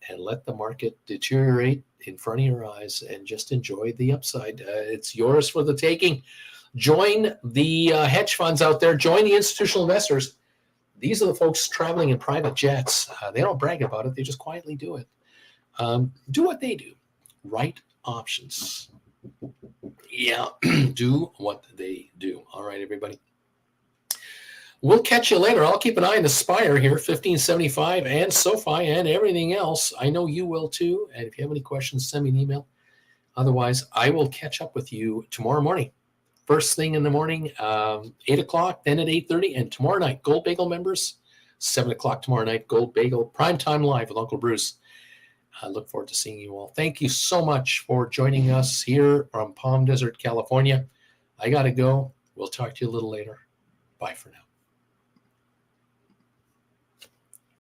And let the market deteriorate in front of your eyes and just enjoy the upside. It's yours for the taking. Join the hedge funds out there. Join the institutional investors. These are the folks traveling in private jets. They don't brag about it. They just quietly do it. Do what they do. Right options. Yeah, do what they do. All right, everybody. We'll catch you later. I'll keep an eye on the Spire here, 1575, and SOFI, and everything else. I know you will too. And if you have any questions, send me an email. Otherwise, I will catch up with you tomorrow morning. First thing in the morning, 8 o'clock, then at 8:30, and tomorrow night, Gold Bagel members, 7 o'clock tomorrow night, Gold Bagel, Primetime Live with Uncle Bruce. I look forward to seeing you all. Thank you so much for joining us here from Palm Desert, California. I got to go. We'll talk to you a little later. Bye for now.